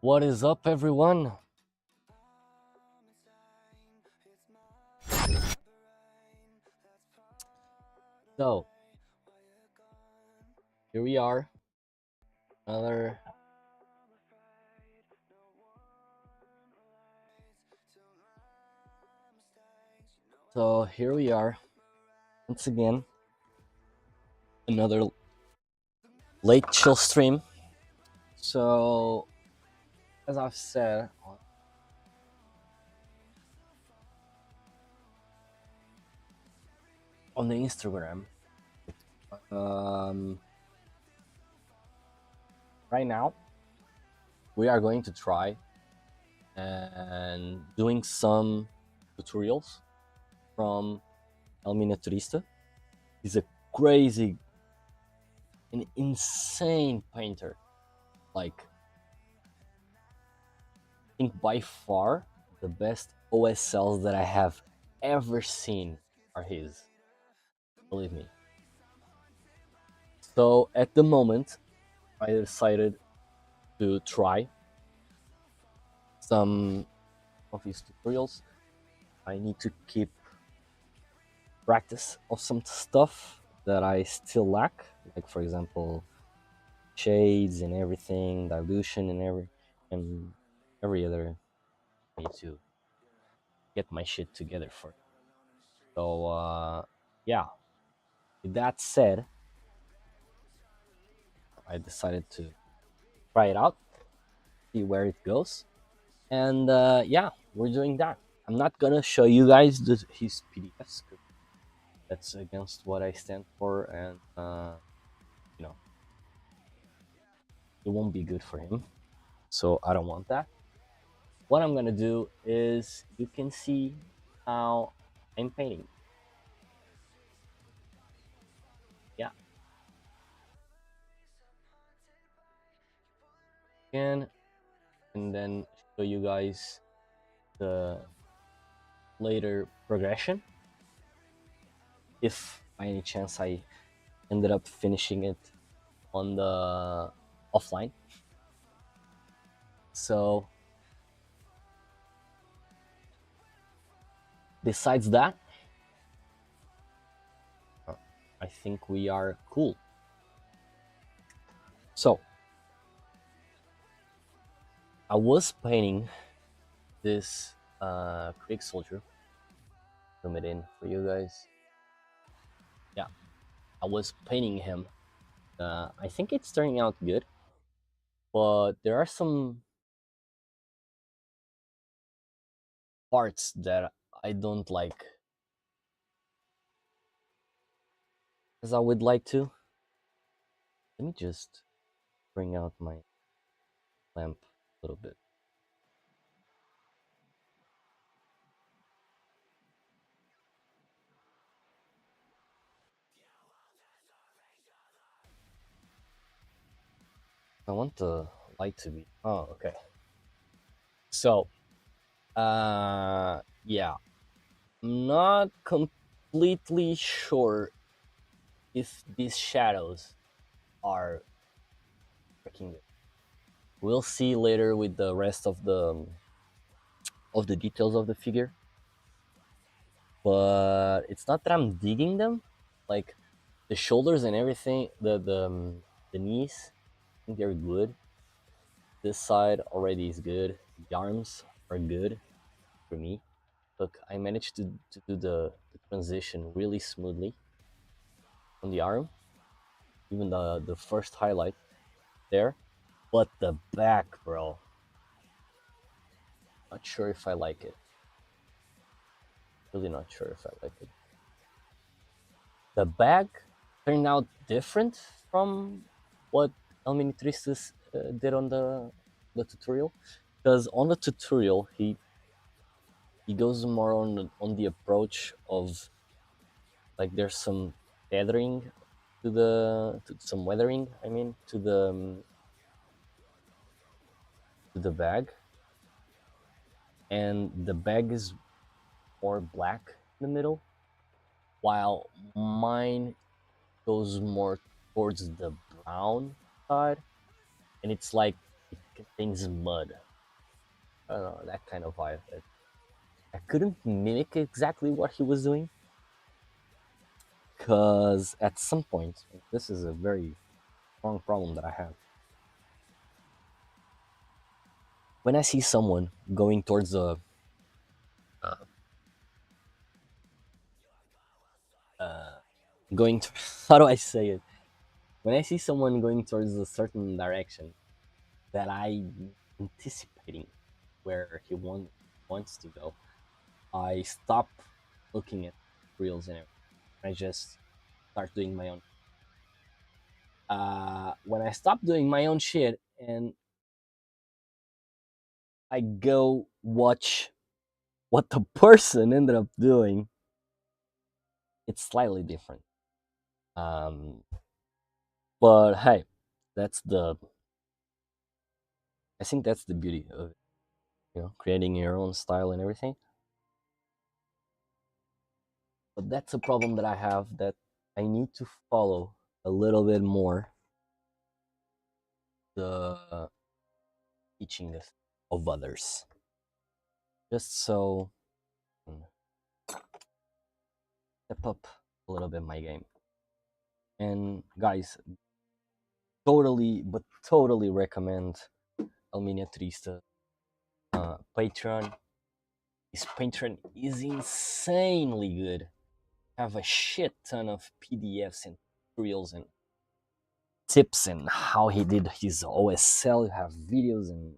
What is up, everyone? So, here we are. Another. So, here we are. Once again. Another late chill stream. So, as I've said on the Instagram, right now, we are going to try and doing some tutorials from El Miniaturista. He's a crazy, an insane painter. Like, I think by far the best OSLs that I have ever seen are his. Believe me. So at the moment, I decided to try some of his tutorials. I need to keep practice of some stuff that I still lack, like for example, shades and everything, dilution and every other. I need to get my shit together for it. So yeah. With that said, I decided to try it out, see where it goes, and yeah, we're doing that. I'm not gonna show you guys his PDFs. That's against what I stand for, and you know, it won't be good for him. So I don't want that. What I'm gonna do is you can see how I'm painting. Yeah. Again, and then show you guys the later progression. If by any chance I ended up finishing it on the offline. So besides that, I think we are cool. So I was painting this Krieg soldier. Zoom it in for you guys. Yeah, I was painting him. I think it's turning out good, but there are some parts that I don't like as I would like to. Let me just bring out my lamp a little bit. I want the light to be. Oh, okay. So, yeah, I'm not completely sure if these shadows are working good. We'll see later with the rest of the details of the figure. But it's not that I'm digging them, like the shoulders and everything, the knees, I think they're good. This side already is good. The arms are good for me. Look, I managed to do the transition really smoothly on the arm, even the first highlight there. But the back, bro, not sure if I like it. Really not sure if I like it. The back turned out different from what El Minitristas did on the tutorial, because on the tutorial he goes more on the approach of like there's some feathering to some weathering. I mean to the bag, and the bag is more black in the middle, while mine goes more towards the brown side, and it's like it contains mud. I don't know, that kind of vibe. I couldn't mimic exactly what he was doing because at some point, this is a very strong problem that I have. When I see someone going towards a uh, uh, going to, how do I say it? When I see someone going towards a certain direction that I anticipating where he wants to go, I stop looking at reels and everything. I just start doing my own. When I stop doing my own shit and I go watch what the person ended up doing, it's slightly different. Um, but hey, that's the I think that's the beauty of it, creating your own style and everything. But that's a problem that I have that I need to follow a little bit more the teaching of others, just so step up a little bit my game. And guys, totally, but totally recommend El Miniaturista Patreon. His Patreon is insanely good. Have a shit ton of PDFs and tutorials and tips and how he did his OSL. You have videos and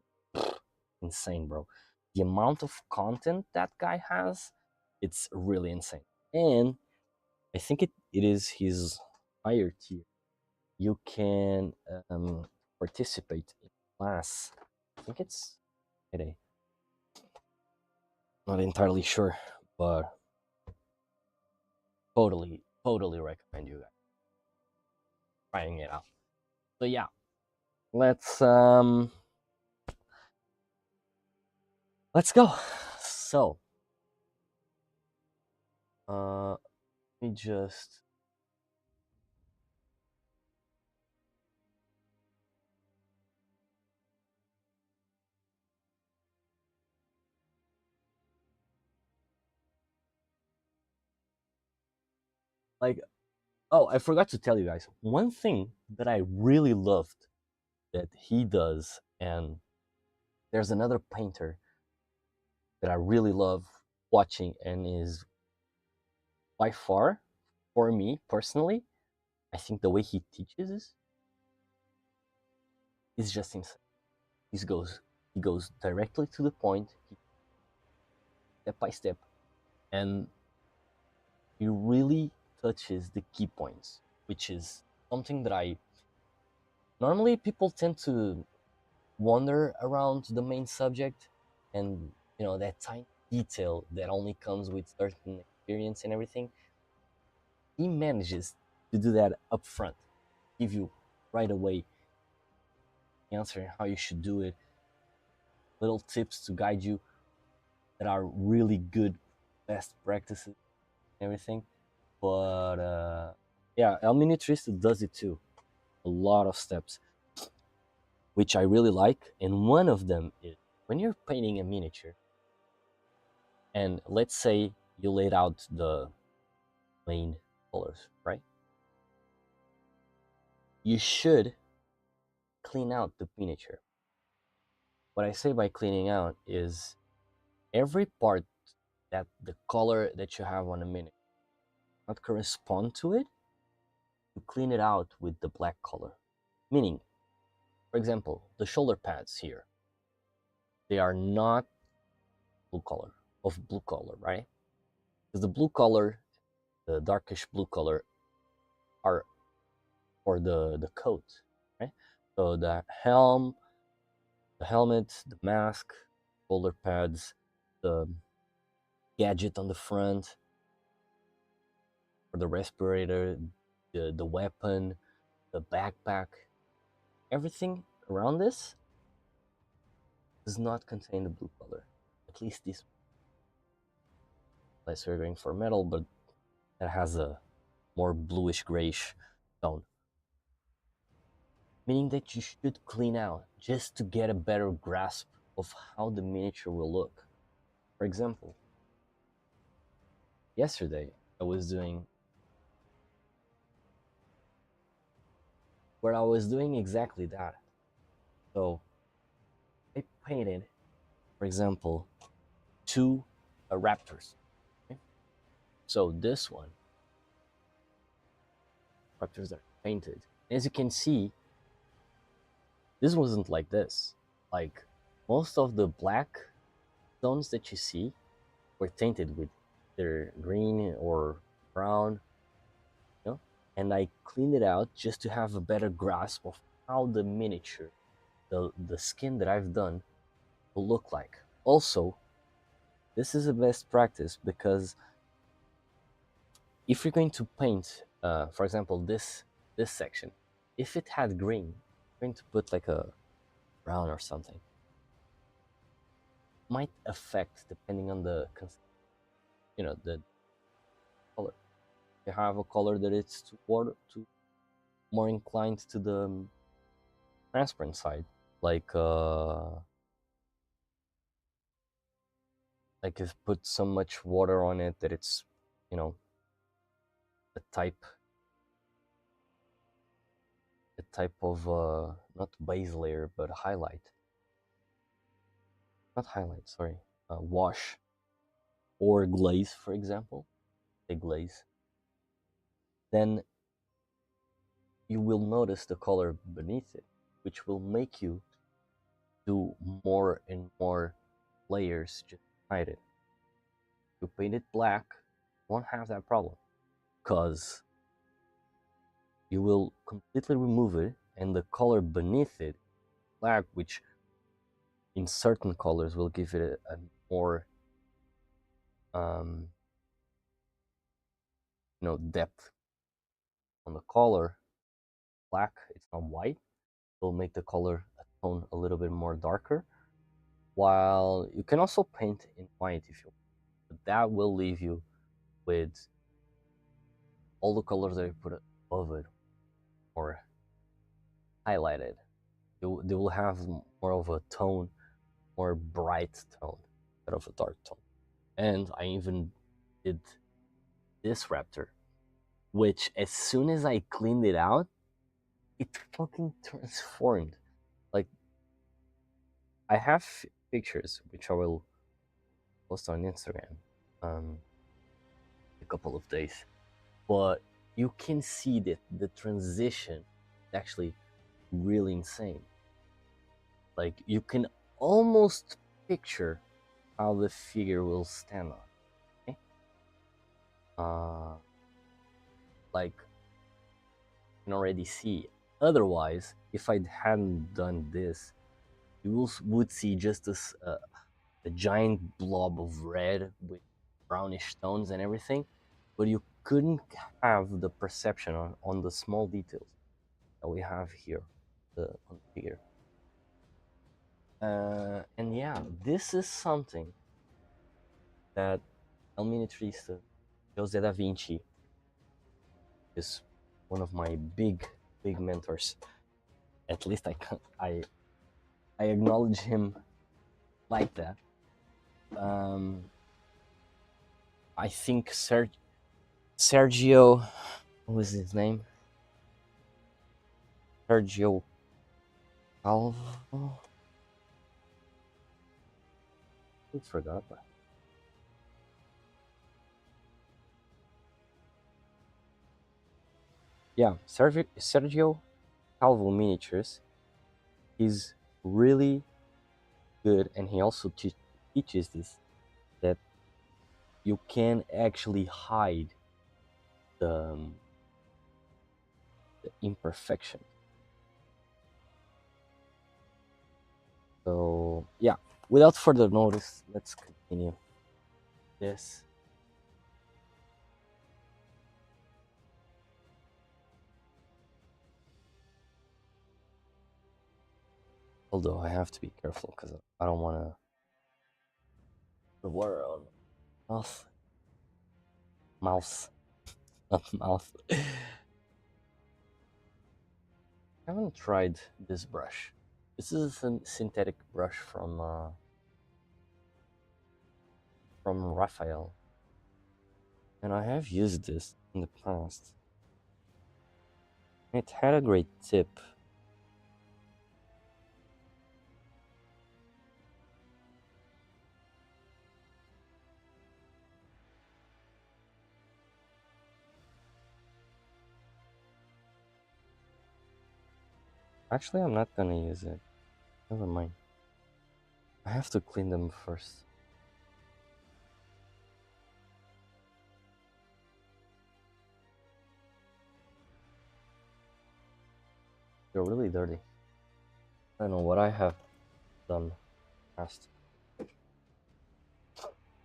insane, bro. The amount of content that guy has, it's really insane. And I think it is his higher tier. You can participate in class. I think it's today. Not entirely sure, but totally recommend you guys trying it out. So yeah, let's let's go. So let me just like oh, I forgot to tell you guys one thing that I really loved that he does, and there's another painter that I really love watching, and is by far, for me personally, I think the way he teaches is just insane. He goes directly to the point, step by step, and he really touches the key points, which is something that I normally people tend to wander around the main subject, and that tiny detail that only comes with certain experience and everything. He manages to do that up front, give you right away the answer and how you should do it, little tips to guide you that are really good best practices and everything. But yeah, El Miniaturista does it too. A lot of steps, which I really like. And one of them is when you're painting a miniature, and let's say you laid out the main colors, right? You should clean out the miniature. What I say by cleaning out is every part that the color that you have on a miniature not correspond to it, you clean it out with the black color. Meaning, for example, the shoulder pads here, they are not blue color, right? Because the blue color, the darkish blue color, are for the coat, right? So the helmet, the mask, shoulder pads, the gadget on the front, or the respirator, the weapon, the backpack, everything around this does not contain the blue color. At least this, unless we're going for metal, but that has a more bluish grayish tone. meaning that you should clean out just to get a better grasp of how the miniature will look. For example, yesterday I was doing where I was doing exactly that. So I painted, for example, two raptors. Okay? So this one, raptors are painted. As you can see, this wasn't like this. Like most of the black stones that you see were tainted with either green or brown, you know? And I cleaned it out just to have a better grasp of how the miniature, the skin that I've done will look like. Also, this is a best practice because if you're going to paint, for example, this section, if it had green, you're going to put like a brown or something, might affect depending on the the color. You have a color that it's too more inclined to the transparent side, like like if put so much water on it that it's you know a type of not base layer but highlight, not highlight, sorry, wash or glaze, for example, a glaze, then you will notice the color beneath it, which will make you do more and more layers just to hide it. If you paint it black, you won't have that problem because you will completely remove it and the color beneath it, black, which in certain colors will give it a more um, depth on the color. Black, it's not white, will make the color a tone a little bit more darker, while you can also paint in white if you want, but that will leave you with all the colors that you put above it or highlighted. They will have more of a tone, more bright tone instead of a dark tone. And I even did this raptor, which as soon as I cleaned it out, it fucking transformed. Like, I have pictures which I will post on Instagram a couple of days, but you can see that the transition is actually really insane. Like, you can almost picture how the figure will stand on. Okay? Like, you can already see. Otherwise, if I hadn't done this, you would see just a giant blob of red with brownish tones and everything, but you couldn't have the perception on the small details that we have here on the figure. And yeah, this is something that El Miniaturista Jose da Vinci is one of my big mentors. At least I acknowledge him like that. I think Sergio, what was his name? Sergio Calvo. I forgot that. Yeah, Sergio Calvo Miniatures. He's really good, and he also teaches this, that you can actually hide the imperfection. So yeah, without further notice, let's continue this. Although I have to be careful because I don't want to put water on mouth, not mouth. I haven't tried this brush. This is a synthetic brush from Raphael, and I have used this in the past. It had a great tip. Actually, I'm not gonna use it. Never mind. I have to clean them first. They're really dirty. I don't know what I have done past.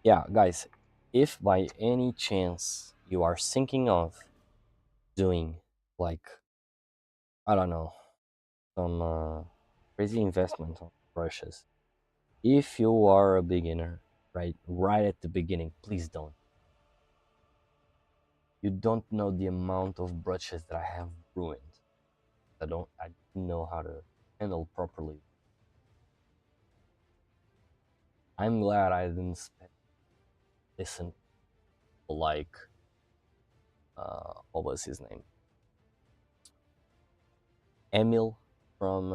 Yeah, guys, if by any chance you are thinking of doing like, I don't know, some crazy investment on brushes, if you are a beginner, right at the beginning, please don't. You don't know the amount of brushes that I have ruined. I didn't know how to handle properly. I'm glad I didn't listen like what was his name? Emil from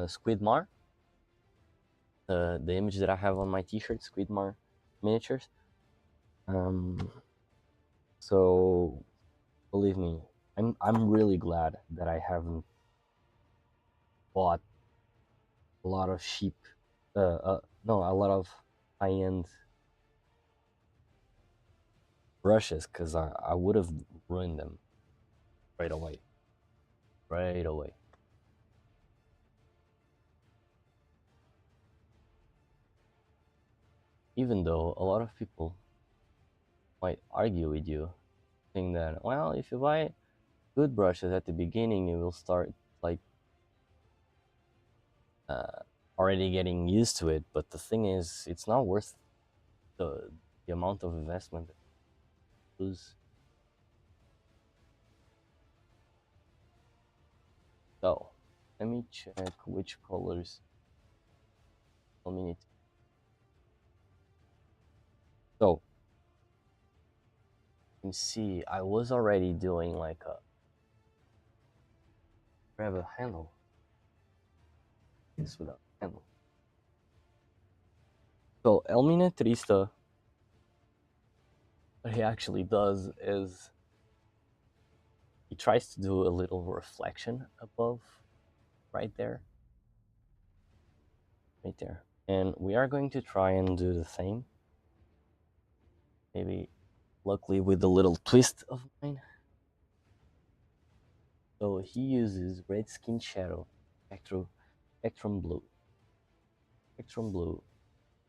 Squidmar. The image that I have on my T-shirt, Squidmar miniatures. Um, so believe me, I'm really glad that I haven't bought a lot of cheap, no, a lot of high-end brushes, because I would have ruined them right away, right away. Even though a lot of people might argue with you, saying that, well, if you buy good brushes at the beginning, you will start like uh, already getting used to it. But the thing is, it's not worth the amount of investment that you lose. So let me check which colors dominate. So you can see I was already doing like a grab a handle. This without handle. So El Miniaturista, what he actually does is he tries to do a little reflection above, right there, right there. And we are going to try and do the same. Maybe, luckily, with a little twist of mine. So he uses red skin shadow, spectrum blue, spectrum blue.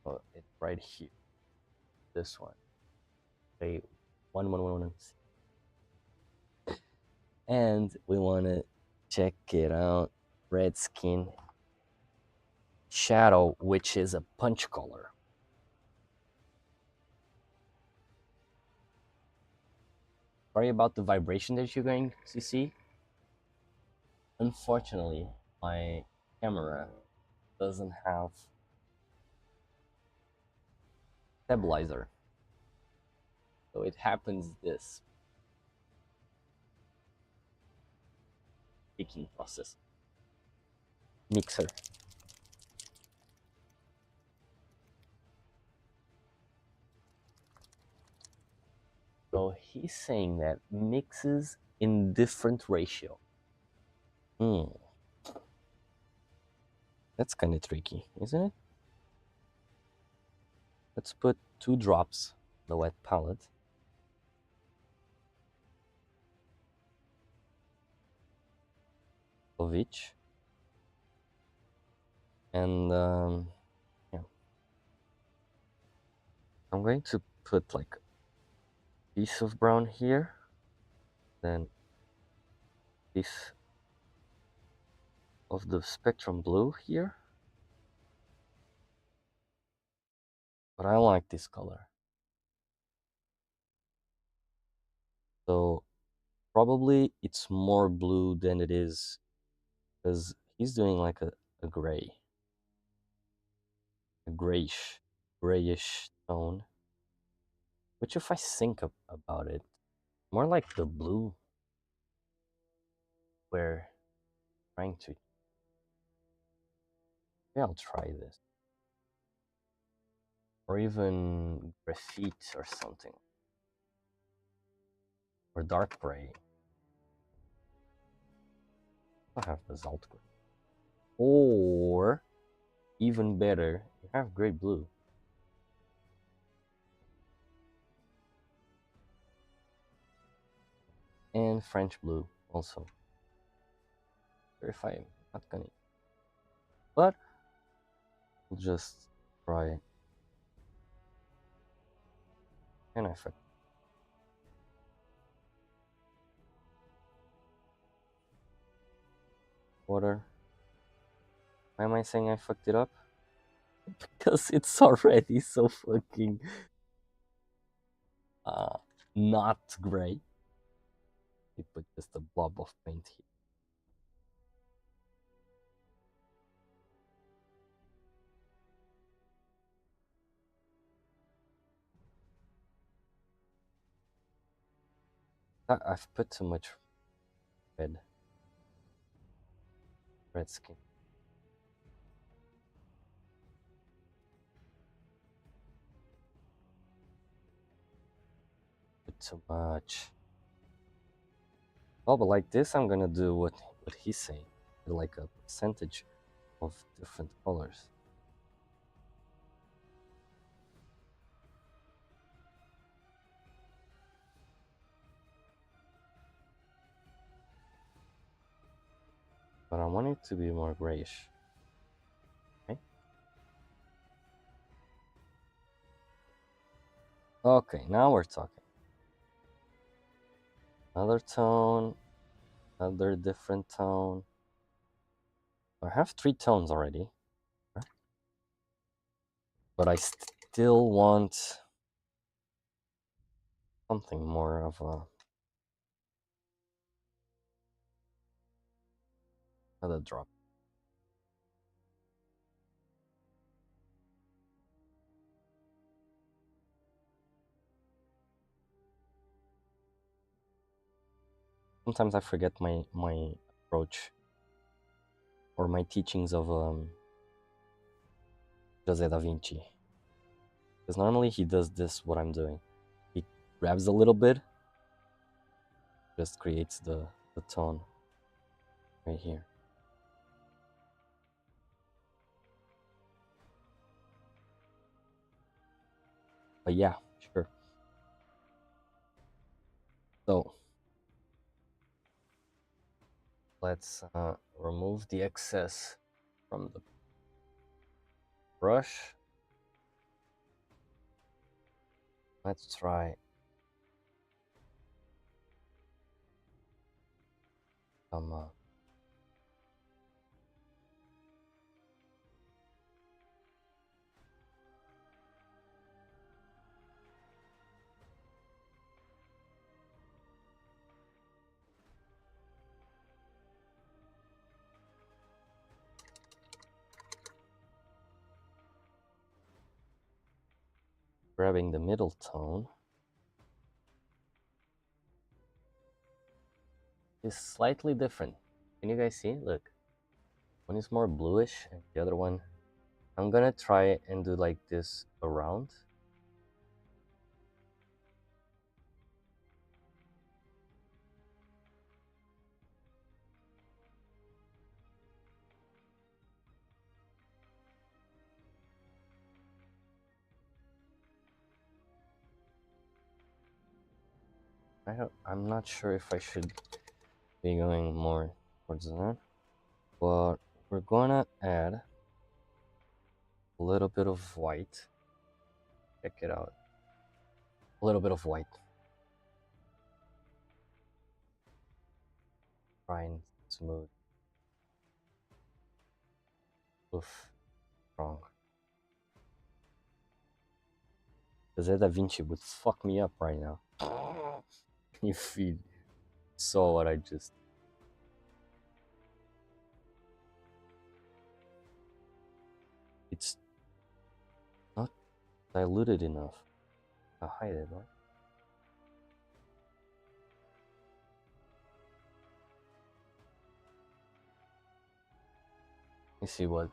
Oh, it's right here. This one. Okay, 111. And we want to check it out. Red skin shadow, which is a punch color. Sorry about the vibration that you're going to see. Unfortunately, my camera doesn't have stabilizer, so it happens this picking process. Mixer. So he's saying that mixes in different ratio. That's kind of tricky, isn't it? Let's put 2 drops on the wet palette. Of each. And yeah. I'm going to put like a piece of brown here. Then piece of the spectrum blue here. But I like this color. So probably it's more blue than it is because he's doing like a gray, a grayish tone. Which, if I think about it, more like the blue we're trying to. Maybe I'll try this, or even graphite or something, or dark gray. I have basalt gray, or even better, you have gray blue. And French blue also. If I'm not gonna, but we'll just try it. And I forgot. Water. Why am I saying I fucked it up? Because it's already so fucking not gray. We put just a blob of paint here. I've put too much red skin. Put too much. Oh, but like this, I'm gonna do what he's saying, like a percentage of different colors. But I want it to be more grayish. Okay. Okay, now we're talking. Another tone, another different tone. I have 3 tones already, but I still want something more of another drop. Sometimes I forget my approach or my teachings of Jose da Vinci, because normally he does this, what I'm doing. He grabs a little bit, just creates the tone right here. But yeah, sure. So let's remove the excess from the brush. Let's try some grabbing the middle tone. Is slightly different. Can you guys see? Look, one is more bluish and the other one, I'm gonna try and do like this around. I'm not sure if I should be going more towards that, but we're gonna add a little bit of white. Check it out. A little bit of white. Try and smooth. Oof, wrong. Jose da Vinci would fuck me up right now. If he saw what I just. diluted enough. I'll hide it, right? Let me see what.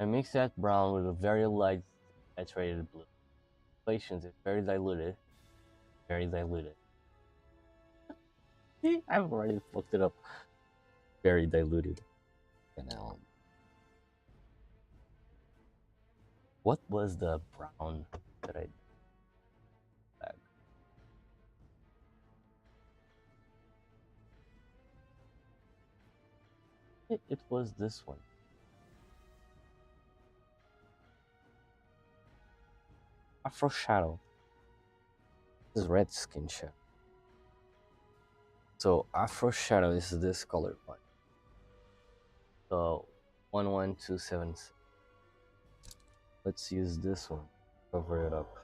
I mix that brown with a very light saturated blue. Patience is very diluted. Very diluted. See, I've already fucked it up. Very diluted. And now, what was the brown that I back? It was this one. Afro Shadow. This is red skin shadow. So Afro Shadow is this color part. So 11276. Let's use this one. Cover it up.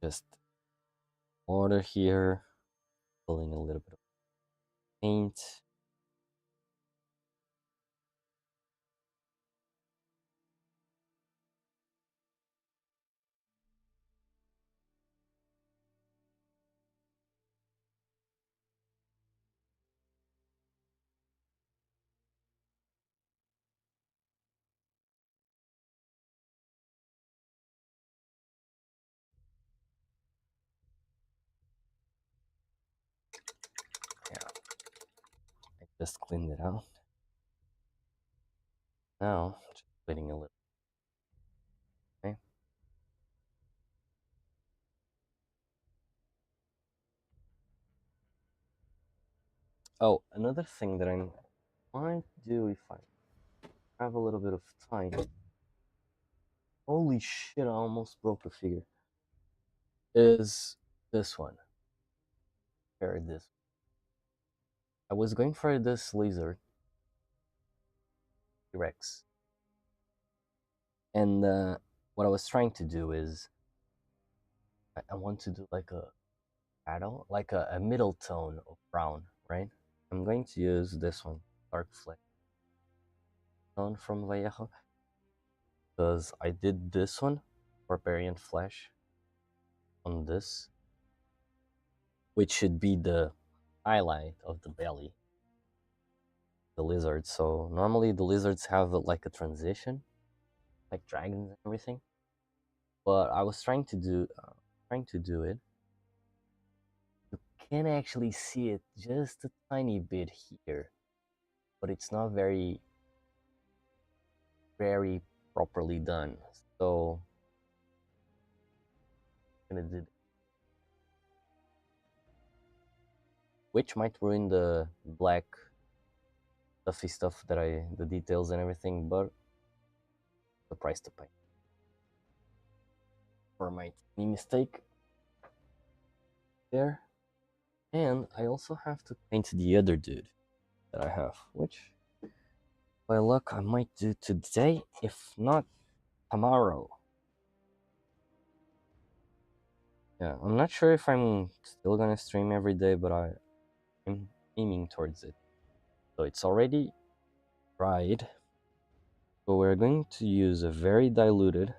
Just water here. Pulling a little bit of paint. Yeah, I just cleaned it out. Now, just waiting a little. Okay. Oh, another thing that I might do if I have a little bit of time. Holy shit, I almost broke the figure. Is this one. Or this. I was going for this lizard. T-Rex. And what I was trying to do is I want to do like a shadow, like a middle tone of brown, right? I'm going to use this one, Dark Fleck tone from Vallejo, because I did this one, Barbarian Flesh, on this, which should be the highlight of the belly, the lizard. So normally the lizards have like a transition, like dragons and everything. But I was trying to do it. You can actually see it just a tiny bit here, but it's not very properly done. So I'm gonna do, which might ruin the black stuffy stuff that the details and everything, but the price to pay for my tiny mistake there. And I also have to paint the other dude that I have, which by luck I might do today, if not tomorrow. Yeah, I'm not sure if I'm still gonna stream every day, but I'm aiming towards it. So it's already dried. So we're going to use a very diluted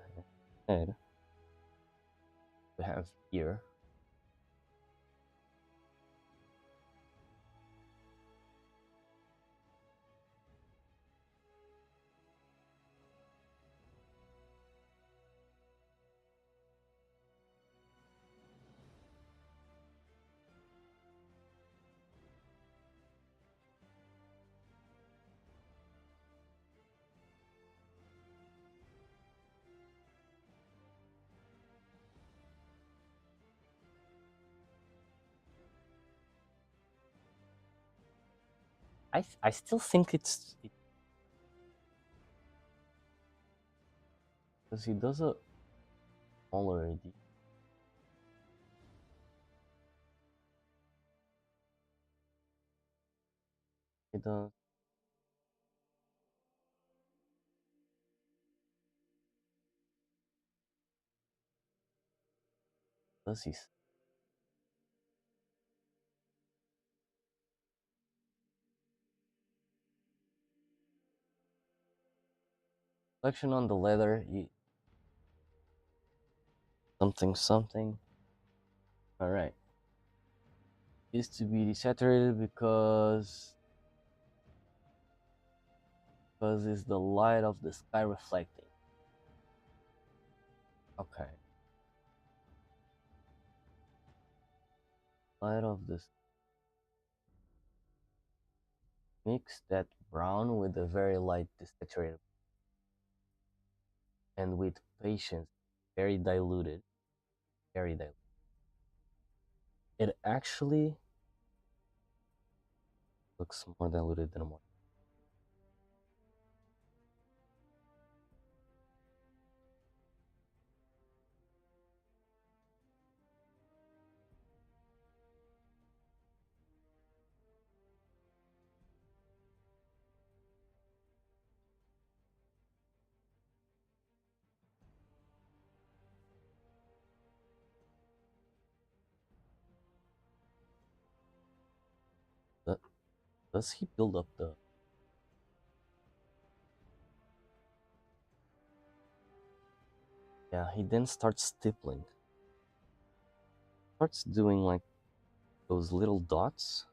head we have here. I still think it's because he does a smaller. It does. Does he? Selection on the leather. Something something. All right. Is to be desaturated because it's the light of the sky reflecting. Okay. Light of the mix that brown with a very light desaturated and with patience, very diluted. Very diluted. It actually looks more diluted than more. Does he build up the? Yeah, he then starts stippling. Starts doing like those little dots.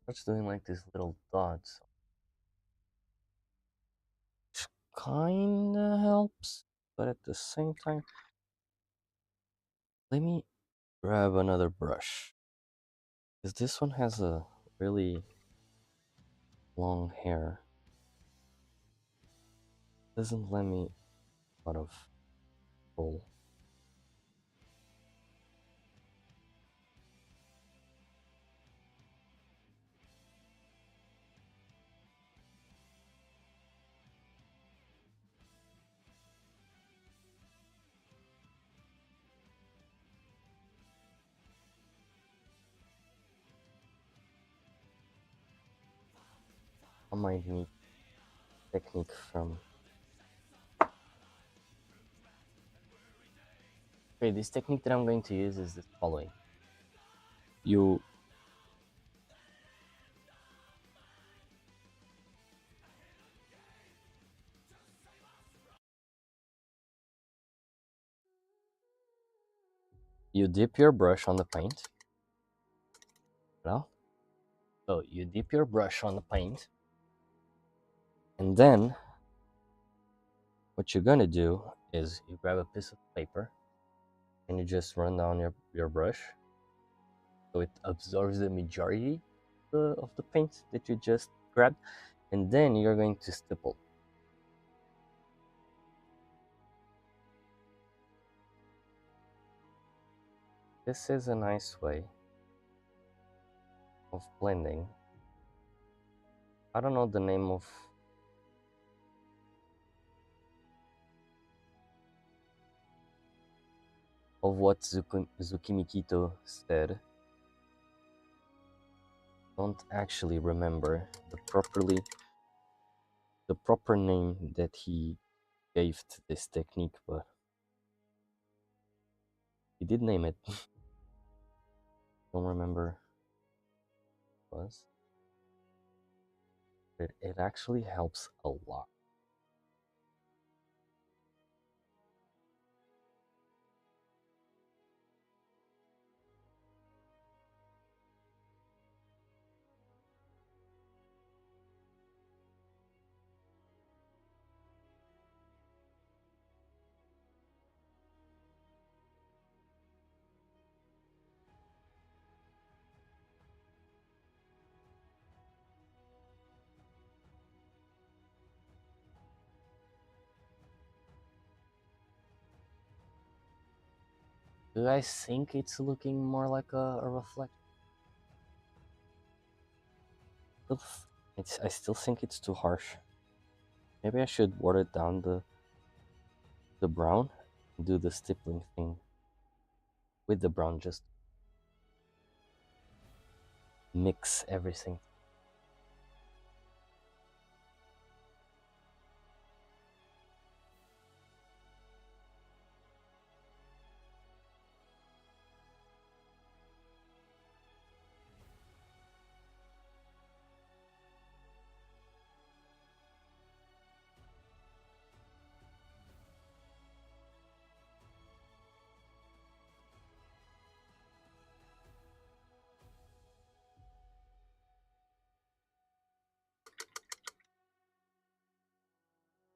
Starts doing like these little dots. Which kinda helps, but at the same time, let me grab another brush. Because this one has a really long hair. Doesn't let me out of roll. I might need technique from. Okay, this technique that I'm going to use is the following. You dip your brush on the paint. No? So you dip your brush on the paint, and then what you're gonna do is you grab a piece of paper and you just run down your brush so it absorbs the majority of the paint that you just grabbed, and then you're going to stipple. This is a nice way of blending. I don't know the name of what Tsukimikito said. Don't actually remember the proper name that he gave to this technique, but he did name it. Don't remember what it was. But it actually helps a lot. Do you guys think it's looking more like a reflection? I still think it's too harsh. Maybe I should water down the brown and do the stippling thing with the brown, just mix everything.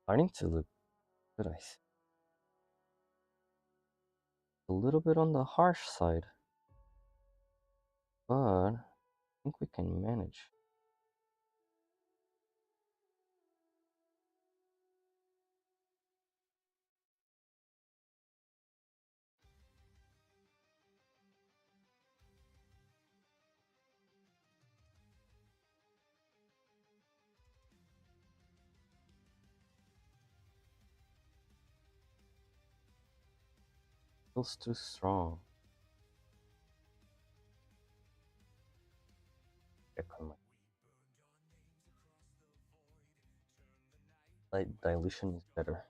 Starting to look good, I see. A little bit on the harsh side, but I think we can manage. Feels too strong. Check on my light dilution is better.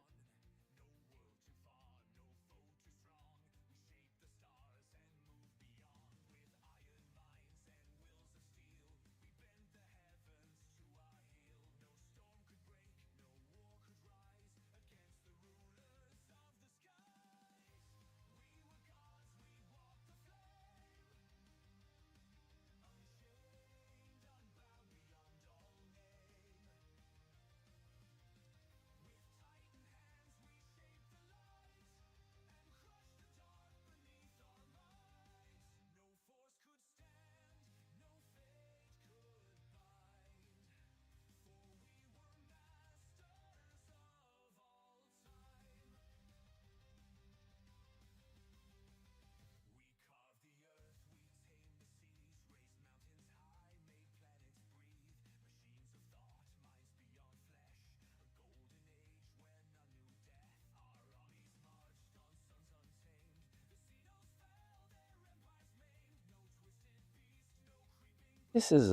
This is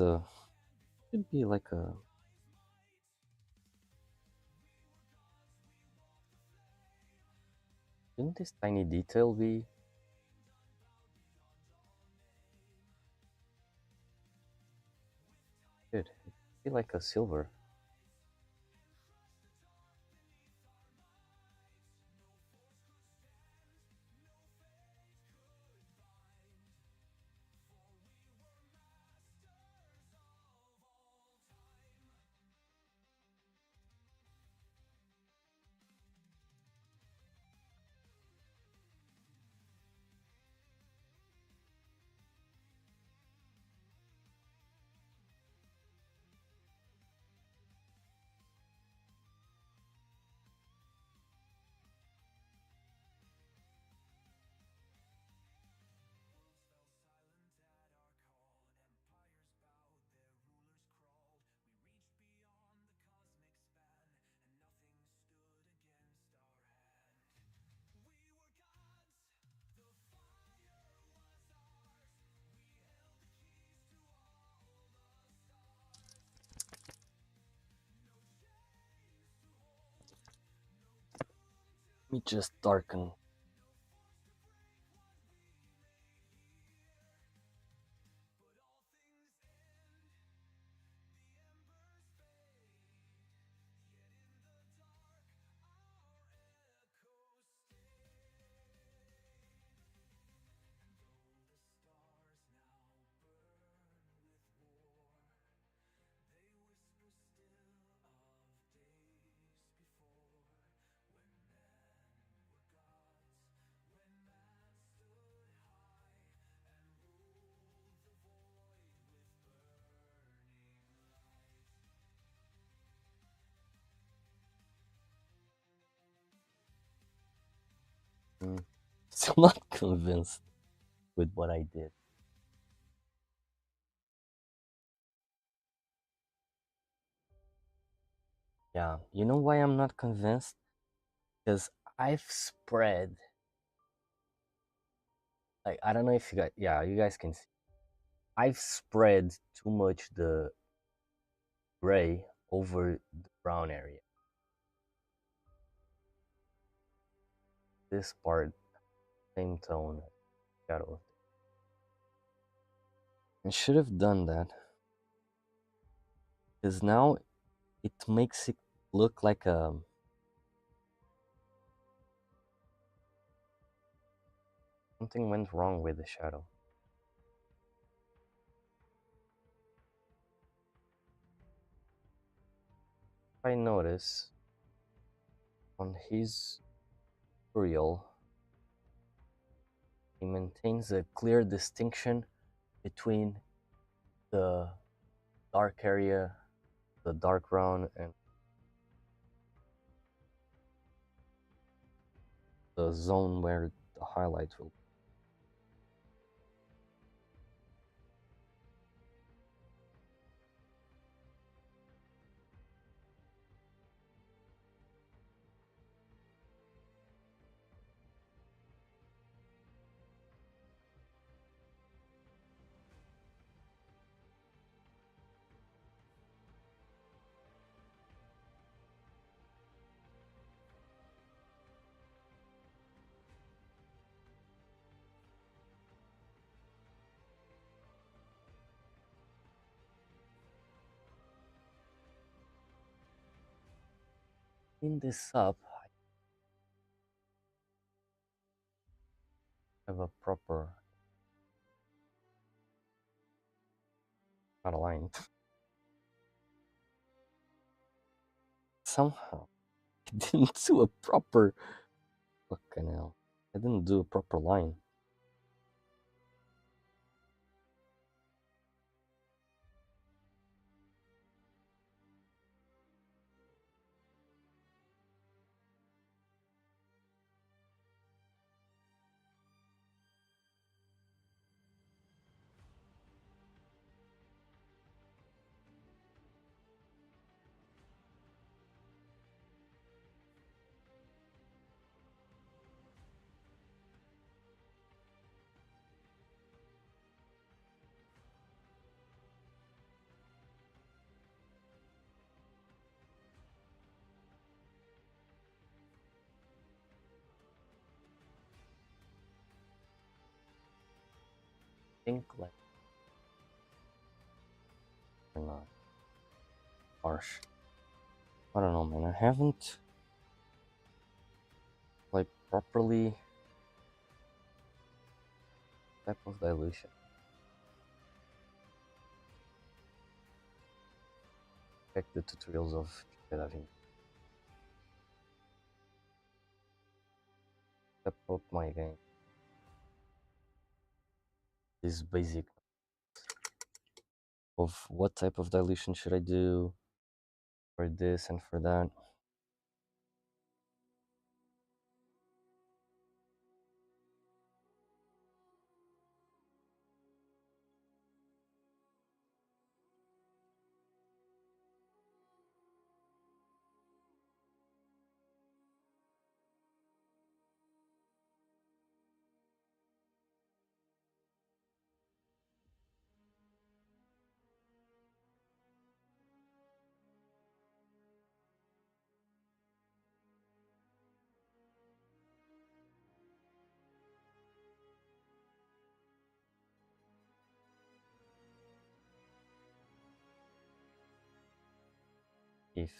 should be like a shouldn't this tiny detail be good? It should be like a silver. Let me just darken. still not convinced with what I did. Yeah, you know why I'm not convinced? Because I've spread, like, I don't know if you guys, yeah, you guys can see. I've spread too much the gray over the brown area. This part, same tone, shadow. I should have done that because now it makes it look like a something went wrong with the shadow. I notice on his tutorial, he maintains a clear distinction between the dark area, the dark brown, and the zone where the highlight will. Clean this up. I have a proper, not a line. Somehow, I didn't do a proper. Fucking hell. I didn't do a proper line. Think like or not harsh. I don't know, man. I haven't like properly type of dilution. Check the tutorials of DaVinci. Step up my game. This basic of what type of dilution should I do for this and for that. If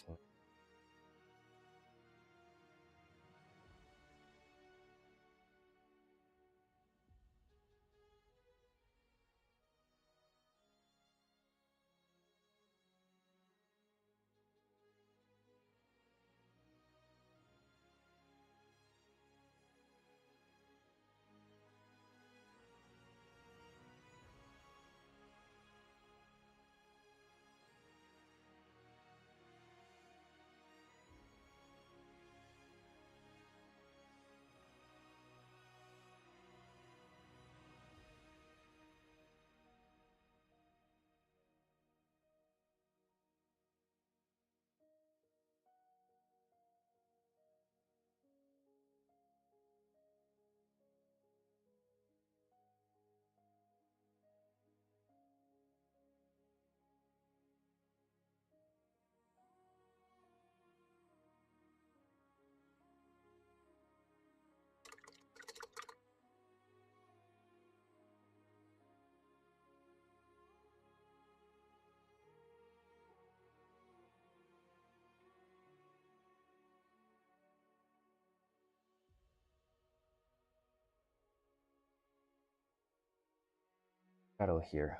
shadow here.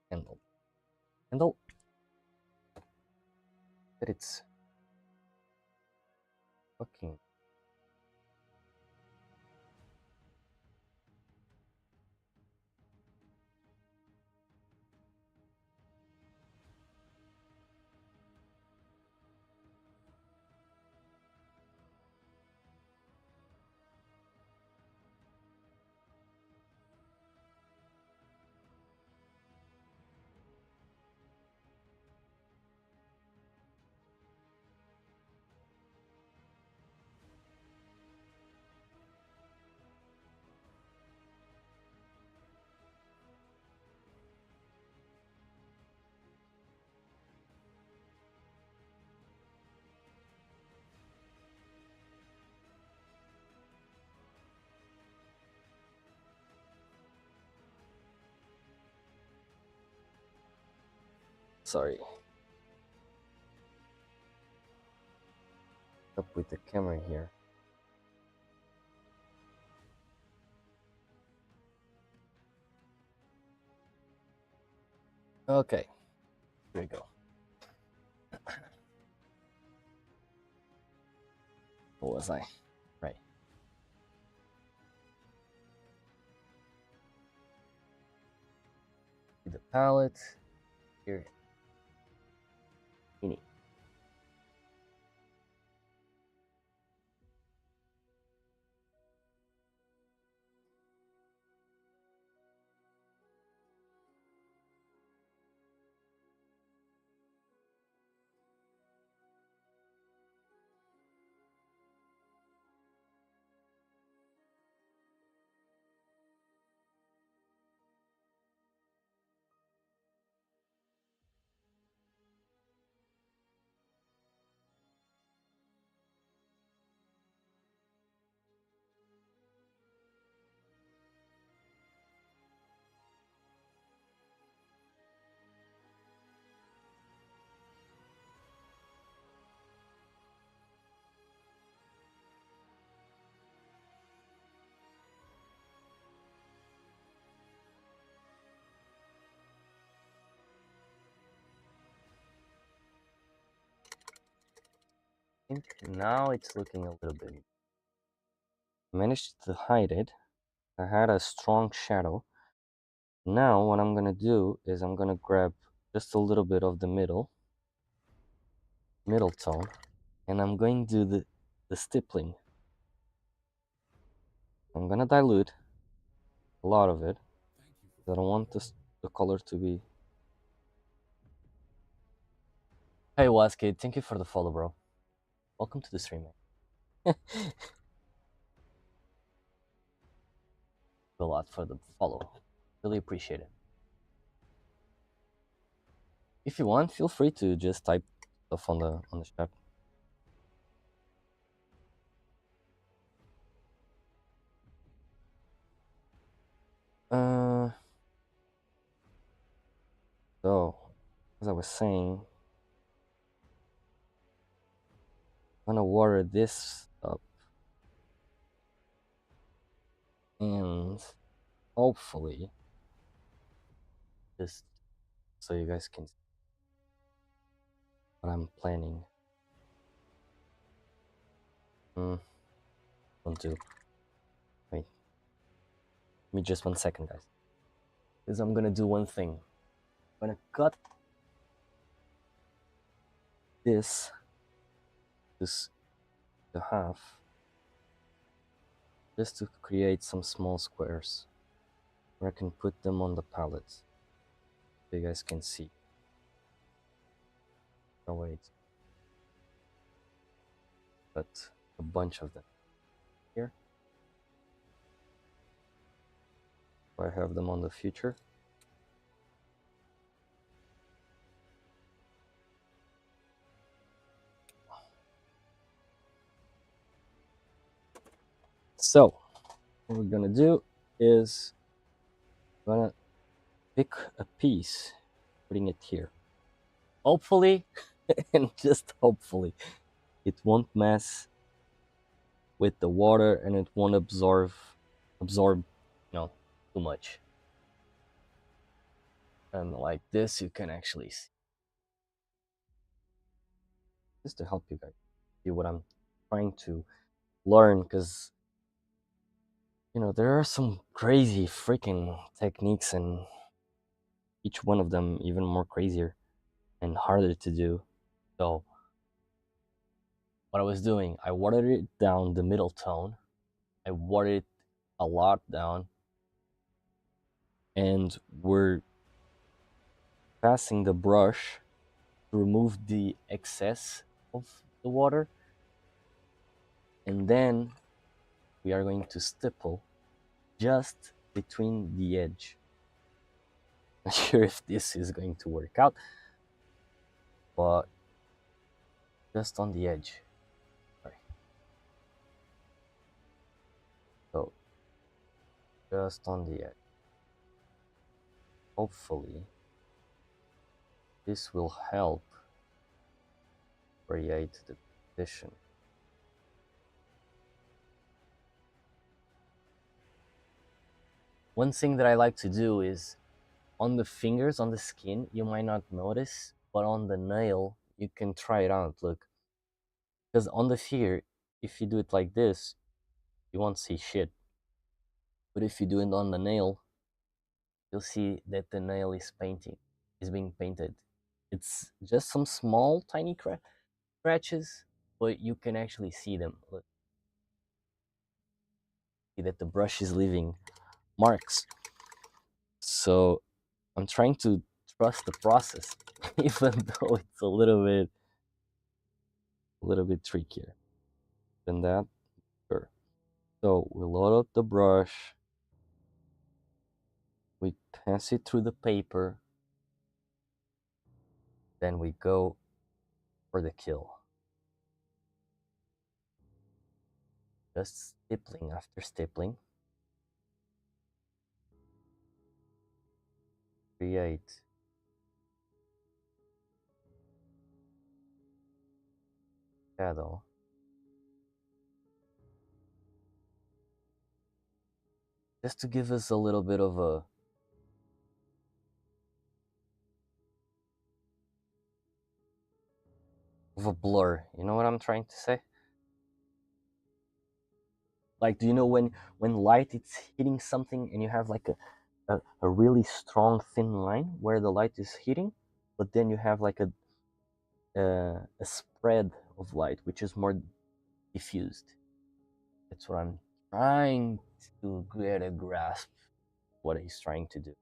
Handle, but it's fucking. Sorry. Up with the camera here. Okay, here we go. What was I? Right. The palette here. Mini. I think now it's looking a little bit. Managed to hide it. I had a strong shadow. Now what I'm gonna do is I'm gonna grab just a little bit of the middle tone, and I'm going to do the stippling. I'm gonna dilute a lot of it. I don't want the color to be. Hey Waskid, thank you for the follow, bro. Welcome to the stream, man. A lot for the follow. Really appreciate it. If you want, feel free to just type stuff on the chat. So, as I was saying, I'm gonna water this up, and hopefully, just so you guys can see what I'm planning. Don't do. Wait. Give me just 1 second, guys. Because I'm gonna do one thing. I'm gonna cut this to half, just to create some small squares where I can put them on the palette so you guys can see. Oh wait, but a bunch of them here. So I have them on the future. So what we're gonna do is I'm gonna pick a piece, putting it here. Hopefully, and just hopefully, it won't mess with the water and it won't absorb, too much. And like this, you can actually see, just to help you guys see what I'm trying to learn, because there are some crazy freaking techniques, and each one of them even more crazier and harder to do. So what I was doing, I watered it down the middle tone. I watered it a lot down, and we're passing the brush to remove the excess of the water, and then we are going to stipple just between the edge. Not sure if this is going to work out, but just on the edge. Sorry. So just on the edge. Hopefully this will help create the position. One thing that I like to do is on the fingers, on the skin, you might not notice, but on the nail, you can try it out. Look, because on the finger, if you do it like this, you won't see shit. But if you do it on the nail, you'll see that the nail is being painted. It's just some small, tiny scratches, but you can actually see them. Look, see that the brush is leaving marks. So I'm trying to trust the process, even though it's a little bit trickier than that. Sure. So we load up the brush, we pass it through the paper, then we go for the kill. Just stippling after stippling. Create shadow. Just to give us a little bit of a blur. You know what I'm trying to say? Like, do you know when light it's hitting something and you have like a really strong thin line where the light is hitting, but then you have like a spread of light which is more diffused. That's what I'm trying to get a grasp what he's trying to do.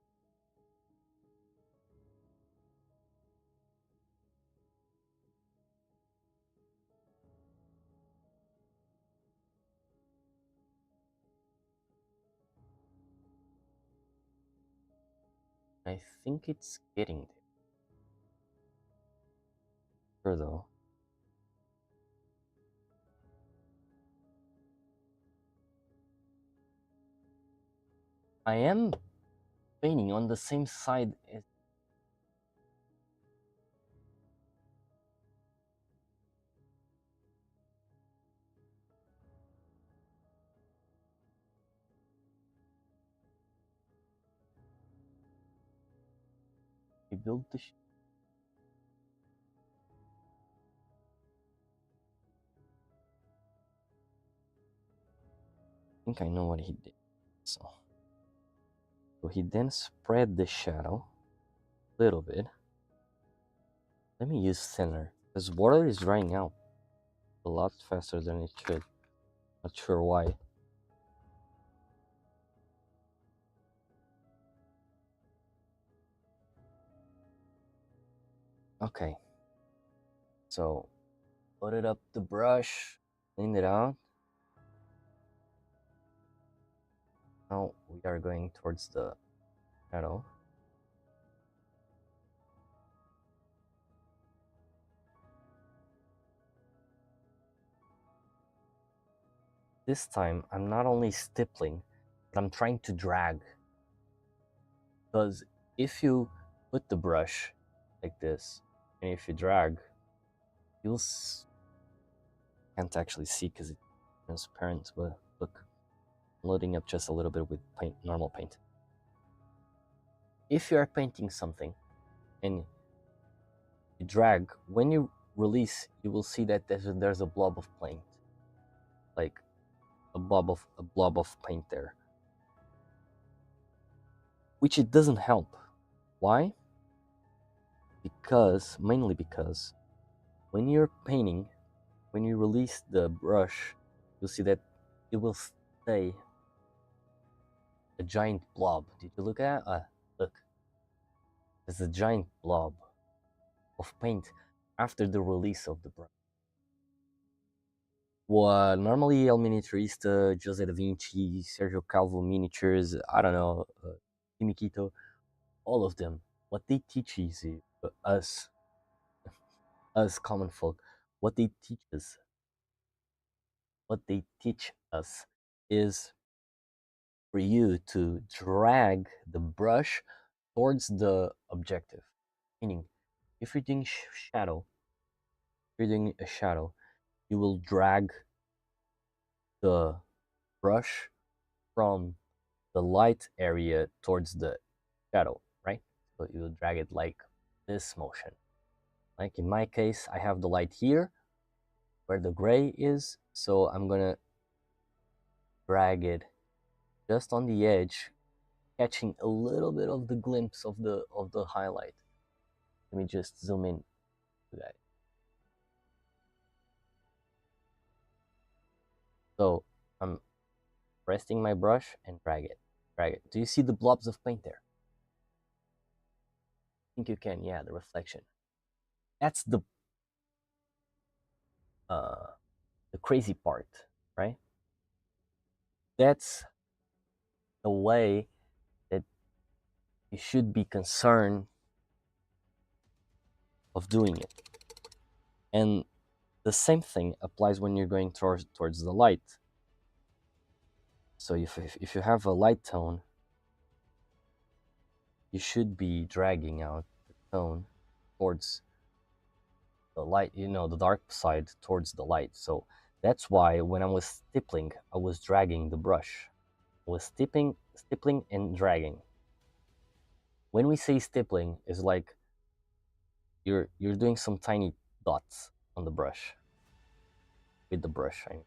I think it's getting there. Sure though. I am painting on the same side as we built the I think I know what he did. So he then spread the shadow a little bit. Let me use thinner, because water is drying out a lot faster than it should. Not sure why. Okay. So loaded up the brush, cleaned it out. Now we are going towards the shadow. This time I'm not only stippling, but I'm trying to drag. Because if you put the brush like this, and if you drag, you'll can't actually see because it's transparent, but look, I'm loading up just a little bit with paint, normal paint. if you are painting something and you drag, when you release, you will see that there's a blob of paint, like a blob of paint there, which it doesn't help. Why? Mainly because when you're painting, when you release the brush, you'll see that it will stay a giant blob. Did you look at that? Look, there's a giant blob of paint after the release of the brush. What normally El Miniaturista, Jose da Vinci, Sergio Calvo Miniatures, I don't know, Kimikito, all of them, what they teach is us common folk, what they teach us is for you to drag the brush towards the objective. Meaning, if you're doing shadow, if you're doing a shadow, you will drag the brush from the light area towards the shadow, right? So you will drag it like this motion. Like in my case, I have the light here where the gray is, so I'm gonna drag it just on the edge, catching a little bit of the glimpse of the highlight. Let me just zoom in to that. So I'm resting my brush and drag it. Do you see the blobs of paint there? I think you can, yeah, the reflection. That's the crazy part, right? That's the way that you should be concerned of doing it. And the same thing applies when you're going towards the light. So if you have a light tone, you should be dragging out the tone towards the light, the dark side towards the light. So that's why when I was stippling, I was dragging the brush. I was stippling and dragging. When we say stippling, it's like you're doing some tiny dots on the brush, with the brush on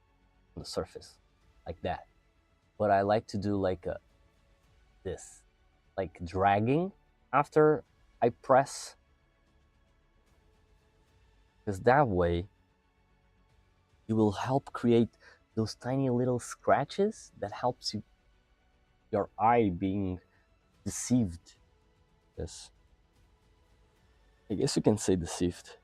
the surface, like that. But I like to do like this, like dragging after I press, because that way you will help create those tiny little scratches that helps your eye being deceived. Yes, I guess you can say deceived.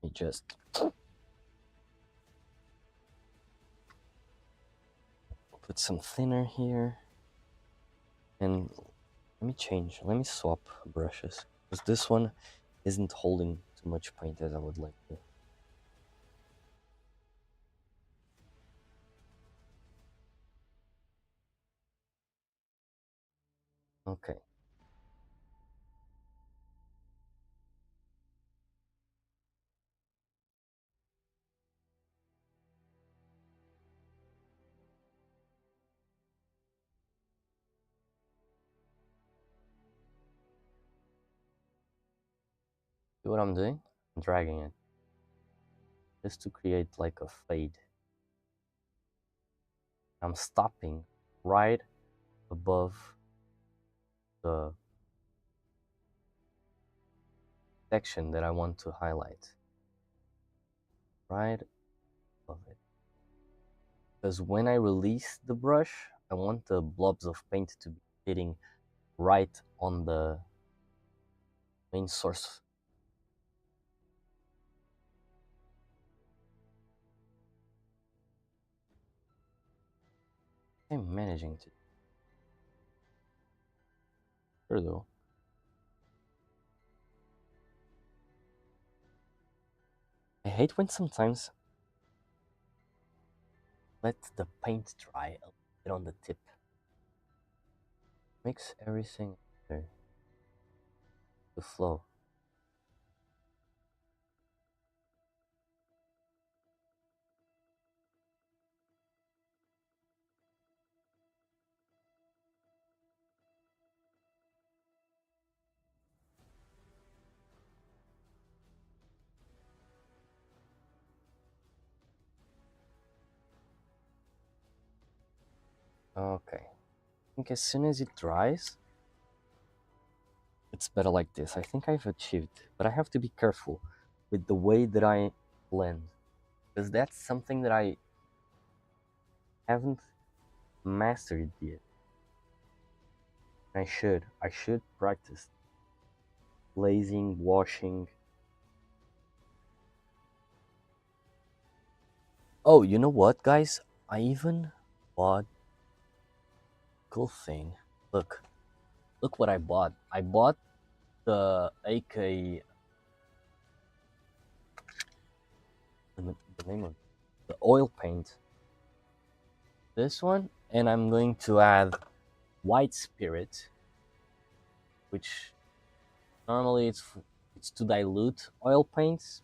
Let me just put some thinner here, and let me swap brushes, because this one isn't holding too much paint as I would like to. Okay. See what I'm doing? I'm dragging it just to create like a fade. I'm stopping right above the section that I want to highlight. Right above it. Because when I release the brush, I want the blobs of paint to be hitting right on the main source. I'm managing to. Sure though. I hate when sometimes let the paint dry a bit on the tip. Makes everything better to flow. Okay. I think as soon as it dries, it's better like this. I think I've achieved, but I have to be careful with the way that I blend, because that's something that I haven't mastered yet. I should practice glazing, washing. Oh, you know what, guys? I even bought cool thing. Look, look what I bought. I bought the AK, the name of the oil paint. This one, and I'm going to add white spirit, which normally it's to dilute oil paints,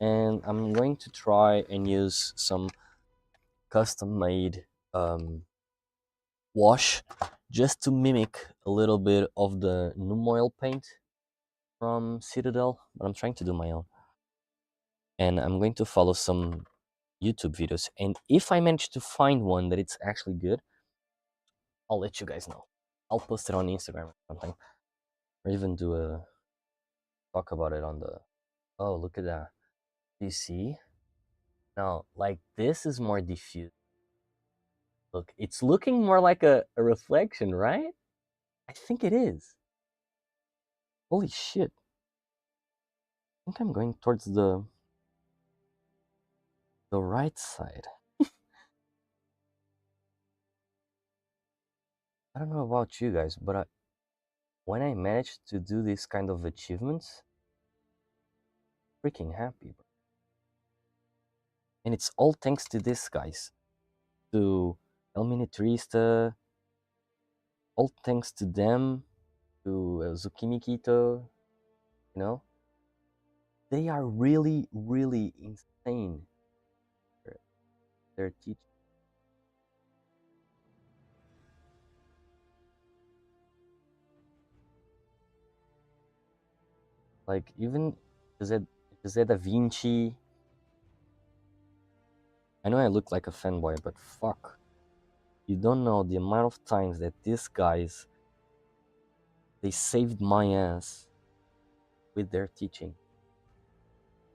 and I'm going to try and use some custom made wash just to mimic a little bit of the Numoil paint from Citadel, but I'm trying to do my own. And I'm going to follow some YouTube videos, and if I manage to find one that it's actually good, I'll let you guys know. I'll post it on Instagram or something, or even do a talk about it on the. Oh, look at that! You see? Now, like this is more diffuse. Look, it's looking more like a reflection, right? I think it is. Holy shit! I think I'm going towards the right side. I don't know about you guys, but when I managed to do this kind of achievements, freaking happy, bro. And it's all thanks to this, guys. To El Miniaturista, all thanks to them, to Zucchini Quito, you know? They are really, really insane. Their teaching. Like, even Jose, Jose da Vinci. I know I look like a fanboy, but fuck. You don't know the amount of times that these guys, they saved my ass with their teaching.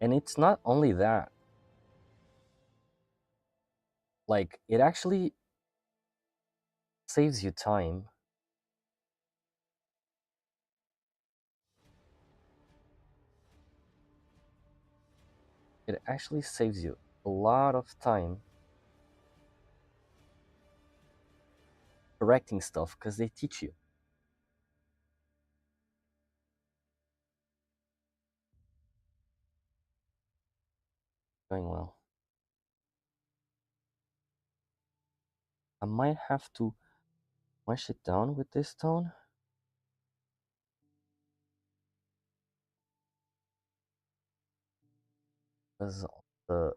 And it's not only that, like, it actually saves you time. It actually saves you a lot of time correcting stuff because they teach you. Going well. I might have to wash it down with this tone because the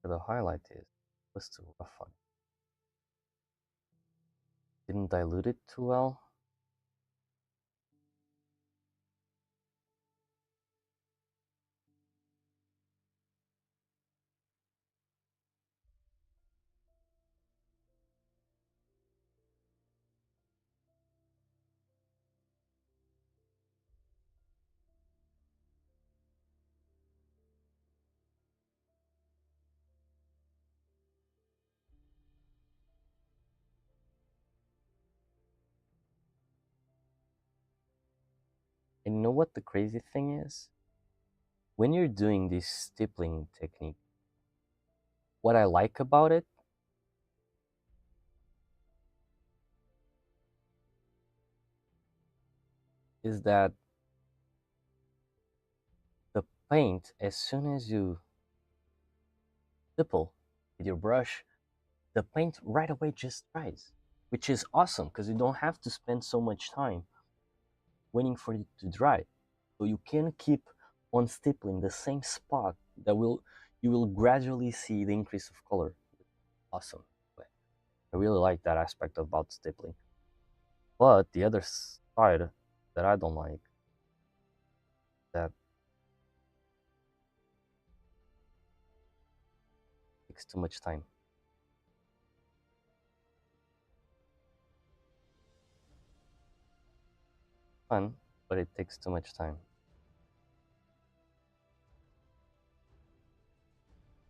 the highlight was too rough on it. Didn't dilute it too well. And you know what the crazy thing is? When you're doing this stippling technique, what I like about it is that paint, as soon as you stipple with your brush, the paint right away just dries, which is awesome because you don't have to spend so much time waiting for it to dry. So you can keep on stippling the same spot that will you will gradually see the increase of color. Awesome. I really like that aspect about stippling. But the other side that I don't like, that takes too much time. Fun, but it takes too much time.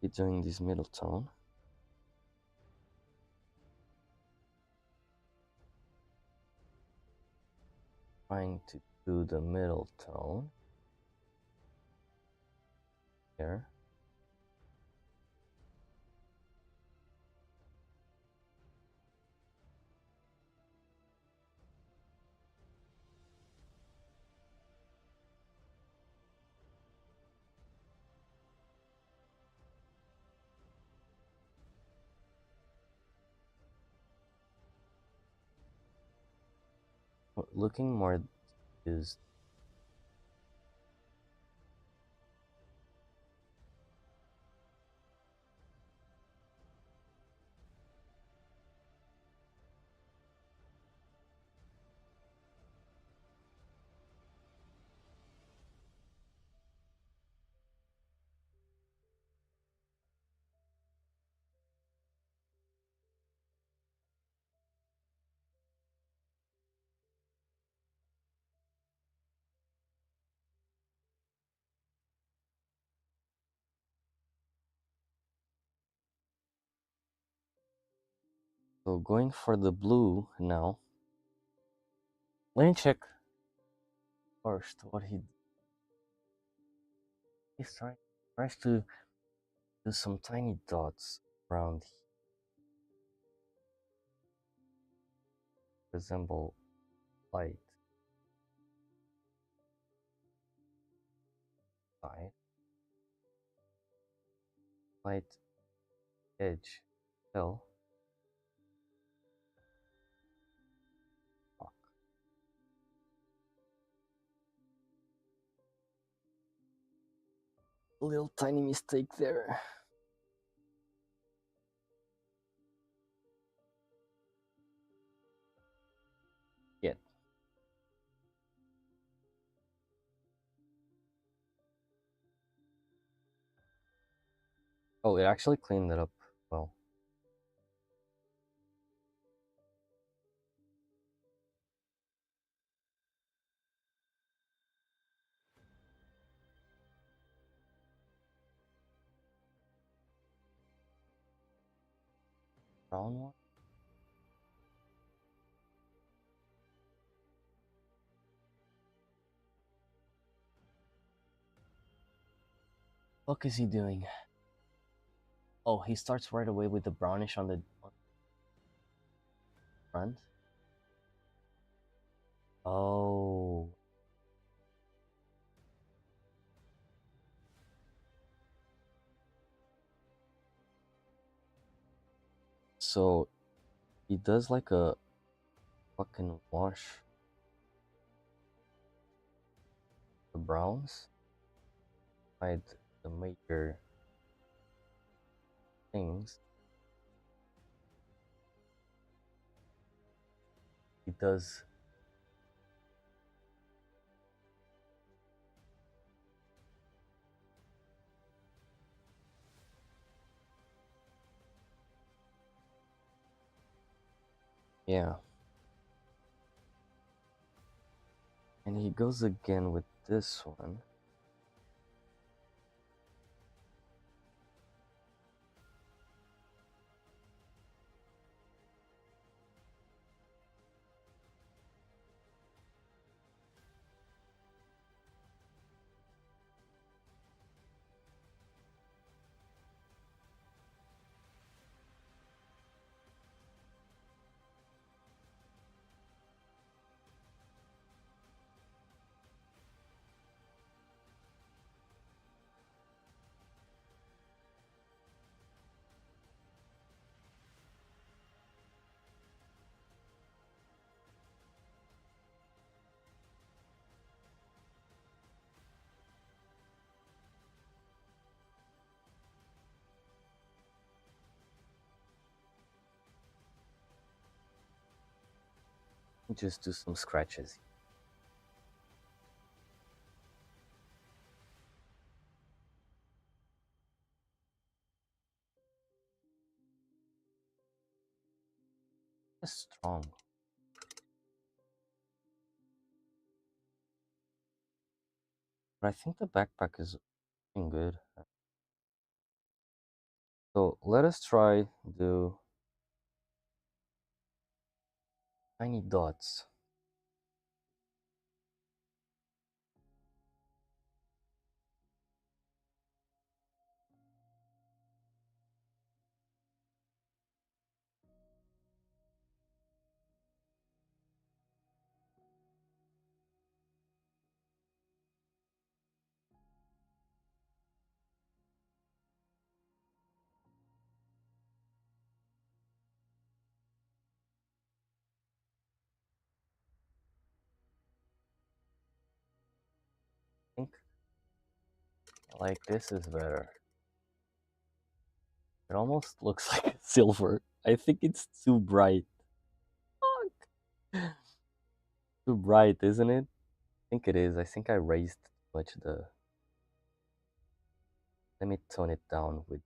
Be doing this middle tone. Trying to do the middle tone here. Looking more is so going for the blue now. Let me check first what he's tries to do some tiny dots around here, resemble light side, light edge, fill. Fuck. A little tiny mistake there. Yeah. Oh, it actually cleaned it up well. Brown one? What is he doing? Oh, he starts right away with the brownish on the front. Oh. So he does like a fucking wash the browns, hide the major things. He does. Yeah. And he goes again with this one. Just do some scratches. It's strong. But I think the backpack is looking good. So let us try do tiny dots. I think like this is better. It almost looks like silver. I think it's too bright. Fuck. Too bright, isn't it? I think it is. I think I raised too much the. Let me tone it down with.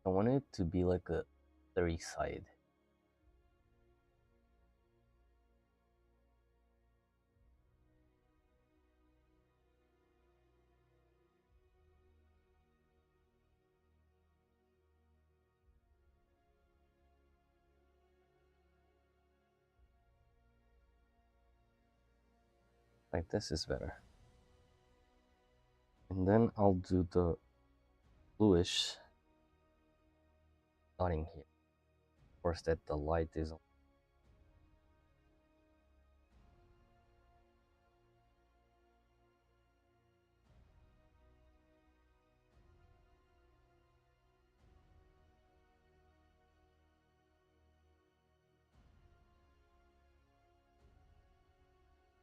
I want it to be like a three side. Like this is better. And then I'll do the bluish dotting here. Of course, that the light is on.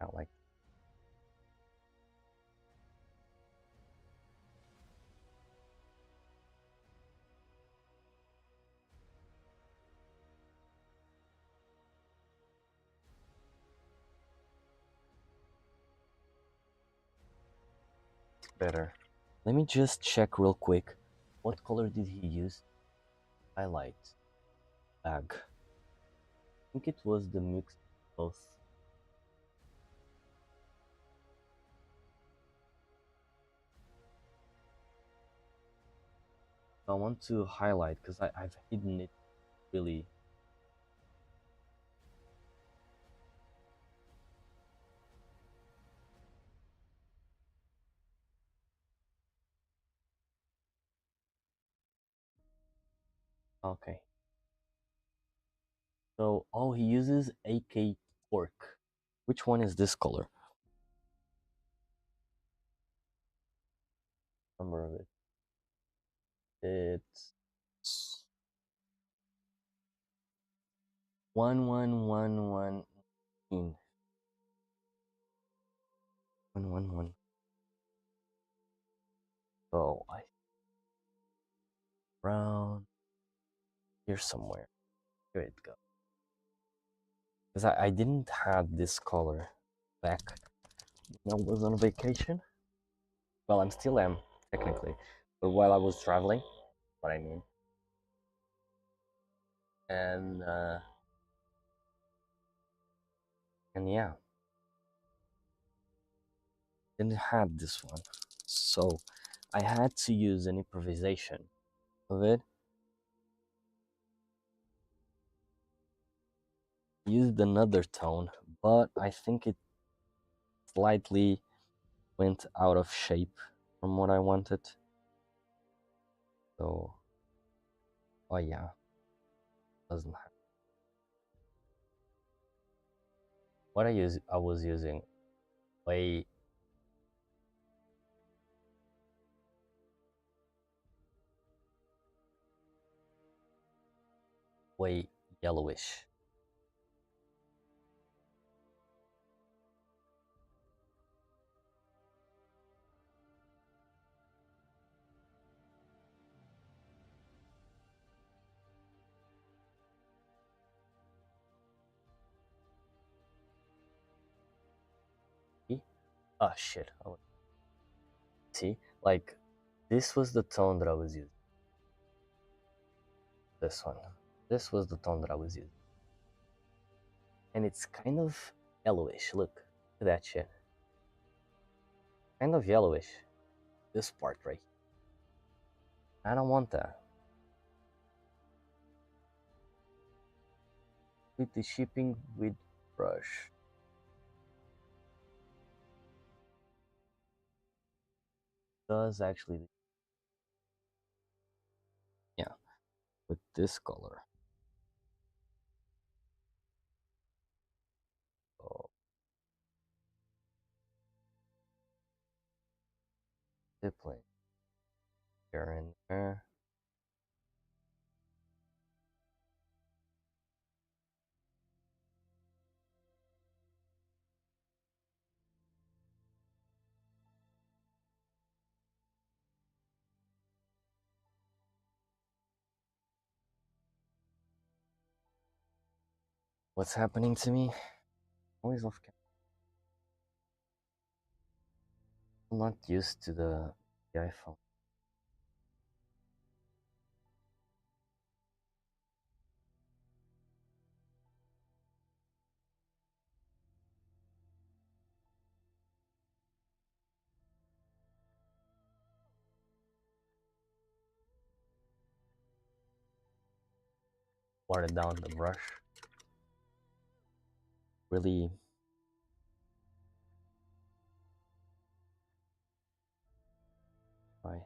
I like better. Let me just check real quick. What color did he use? Highlight. Bag. I think it was the mix of both. I want to highlight because I've hidden it really. Okay. So, oh, he uses AK Cork. Which one is this color? Number of it. It's 1111. 111. So I brown here somewhere. Here it goes. Because I didn't have this color back when I was on vacation. Well, I'm still am technically, but while I was traveling, what I mean. And yeah, didn't have this one, so I had to use an improvisation of it. Used another tone, but I think it slightly went out of shape from what I wanted. So, oh yeah, doesn't have. What I was using way. way yellowish. See? Oh shit. Oh, see? Like, this was the tone that I was using. This one. This was the tone that I was using. And it's kind of yellowish. Look at that shit. Kind of yellowish. This part right here. I don't want that. With the shipping with brush. Does actually, yeah, with this color. Oh, display here and there. What's happening to me? Always off camera. I'm not used to the iPhone. Water down the brush. Really. Why? At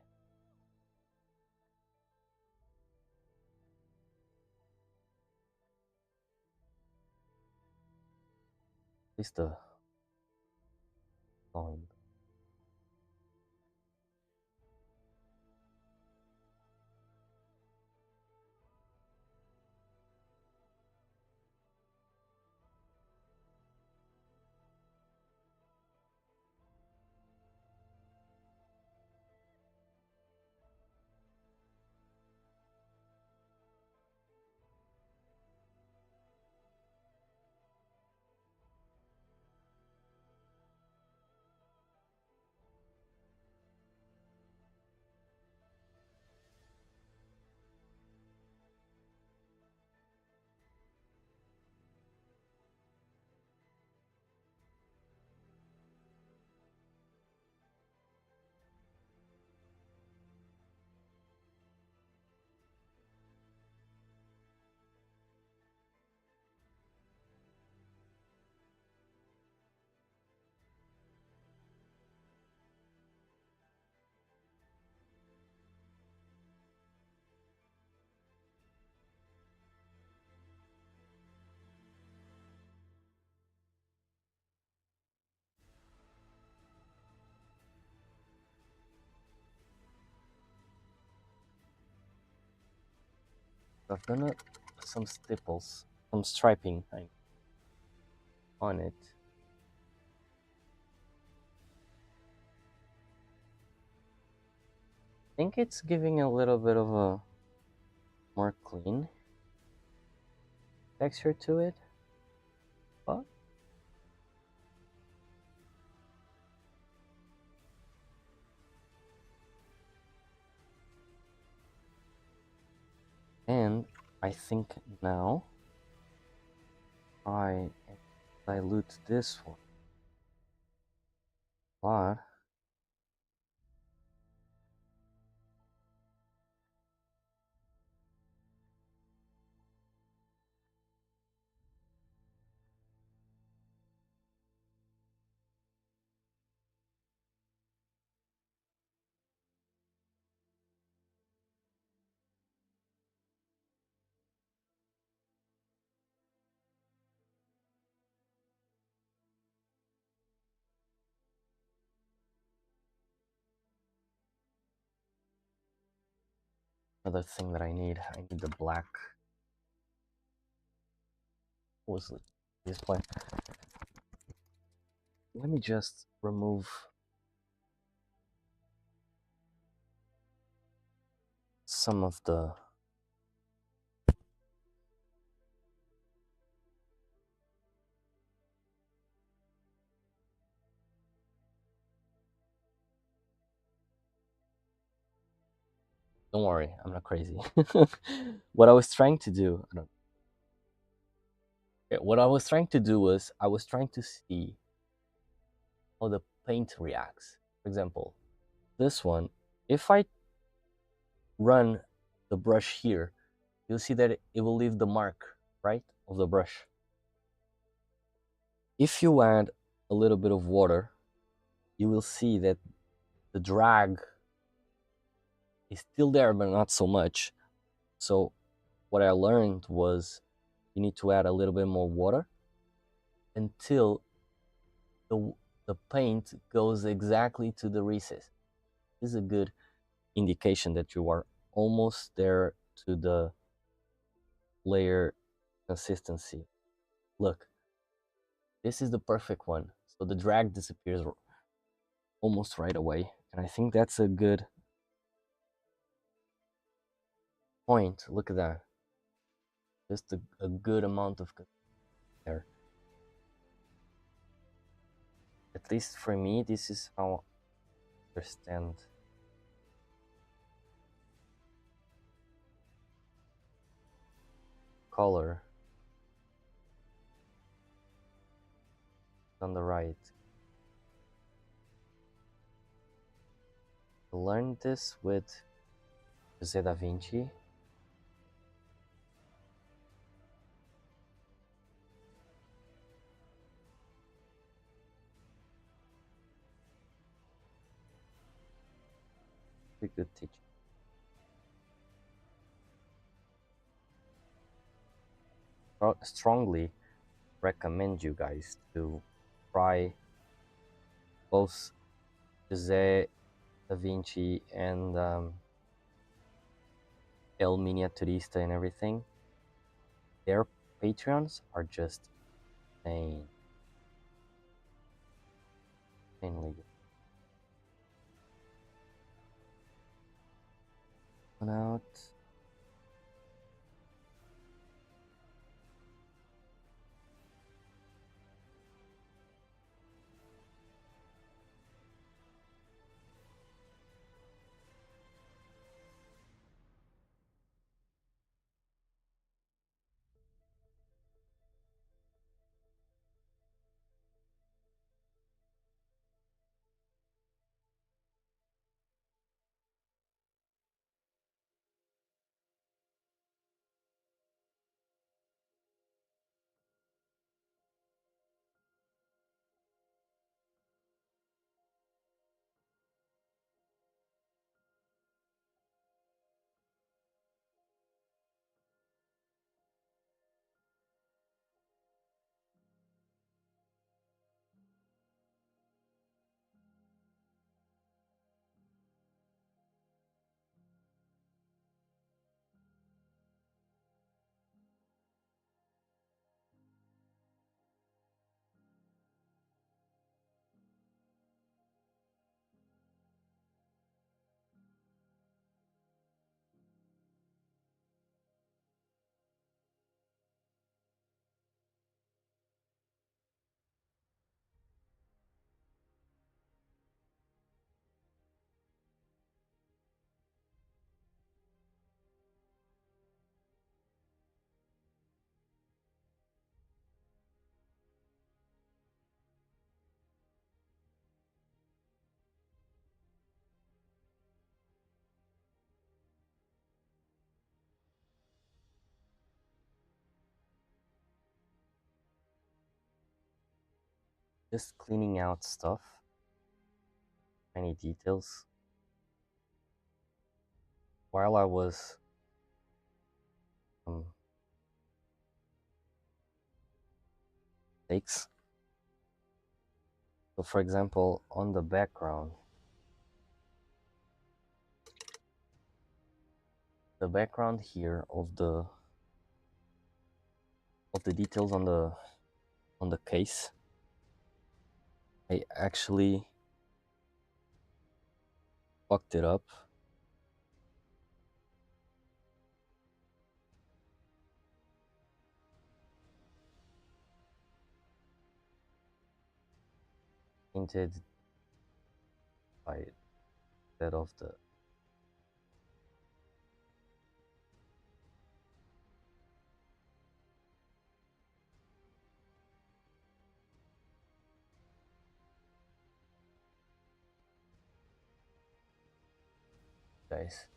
least the phone. I've done some stipples, some striping on it. I think it's giving a little bit of a more clean texture to it. But and I think now I dilute this one. But another thing that I need the black was this point. Let me just remove some of the don't worry, I'm not crazy. What I was trying to do, I don't, what I was trying to do was I was trying to see how the paint reacts. For example, this one, if I run the brush here, you'll see that it will leave the mark, right, of the brush. If you add a little bit of water, you will see that the drag is still there, but not so much. So what I learned was you need to add a little bit more water until the, the paint goes exactly to the recess. This is a good indication that you are almost there to the layer consistency. Look, this is the perfect one. So the drag disappears almost right away. And I think that's a good point. Look at that. Just a good amount of there. At least for me, this is how I understand color on the right. I learned this with José da Vinci. Pretty good teacher. Strongly recommend you guys to try both José da Vinci and El Miniaturista and everything. Their Patreons are just insane. Insanely good. One out. Just cleaning out stuff, tiny details. While I was takes. So for example, on the background, the background here of of the details on the case. I actually fucked it up. Painted by instead of the guys.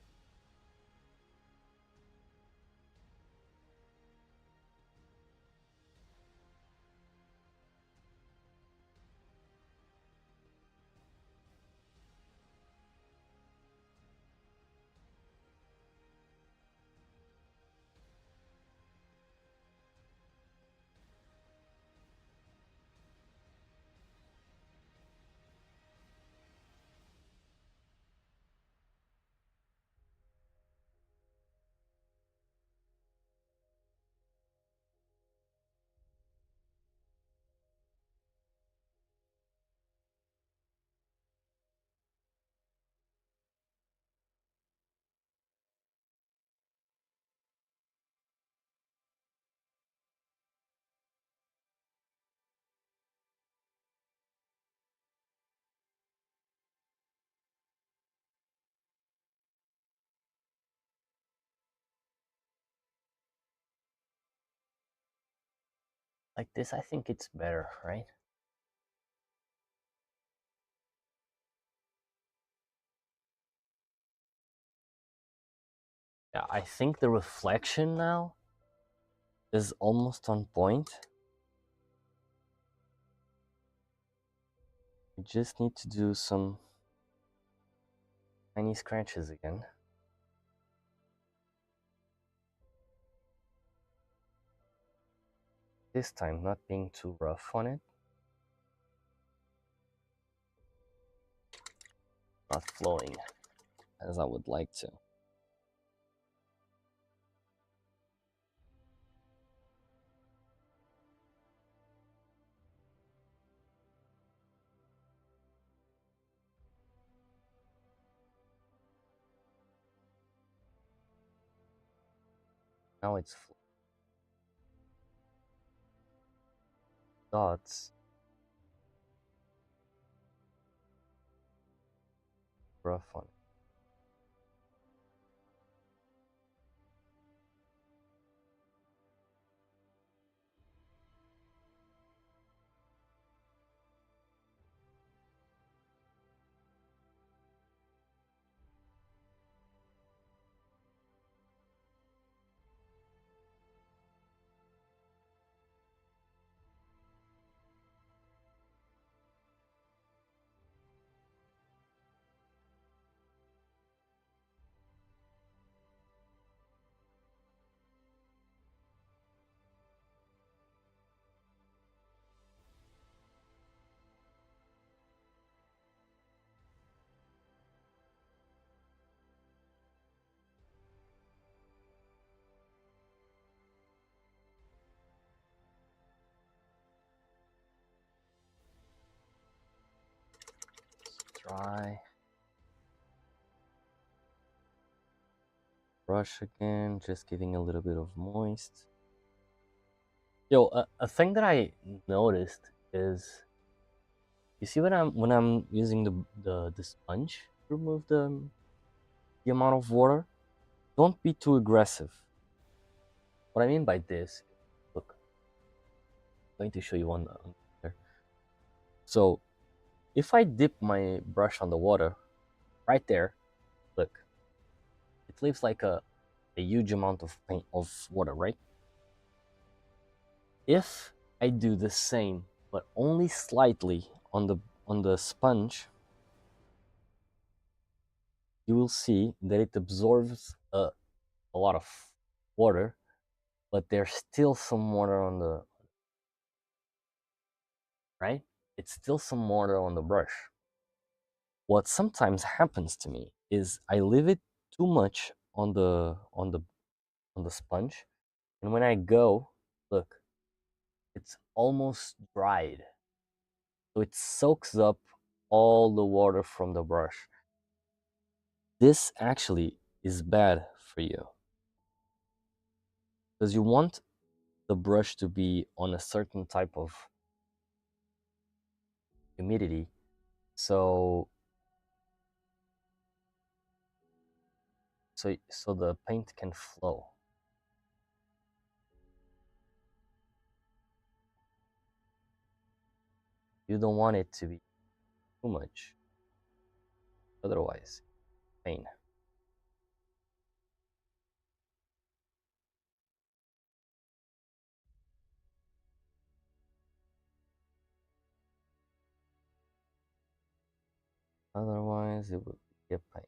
Like this, I think it's better, right? Yeah, I think the reflection now is almost on point. I just need to do some tiny scratches again. This time, not being too rough on it. Not flowing as I would like to. Now it's dots, rough on it. Dry. Brush again, just giving a little bit of moist. Yo, a thing that I noticed is, you see when I'm using the sponge to remove the amount of water, don't be too aggressive. What I mean by this, look, I'm going to show you on there. So if I dip my brush on the water, right there, look, it leaves like a huge amount of paint of water, right? If I do the same, but only slightly on the sponge, you will see that it absorbs a lot of water, but there's still some water on the right. It's still some water on the brush. What sometimes happens to me is I leave it too much on the sponge, and when I go, look, it's almost dried. So it soaks up all the water from the brush. This actually is bad for you because you want the brush to be on a certain type of humidity. So so the paint can flow. You don't want it to be too much, otherwise pain. Otherwise it would be a pain.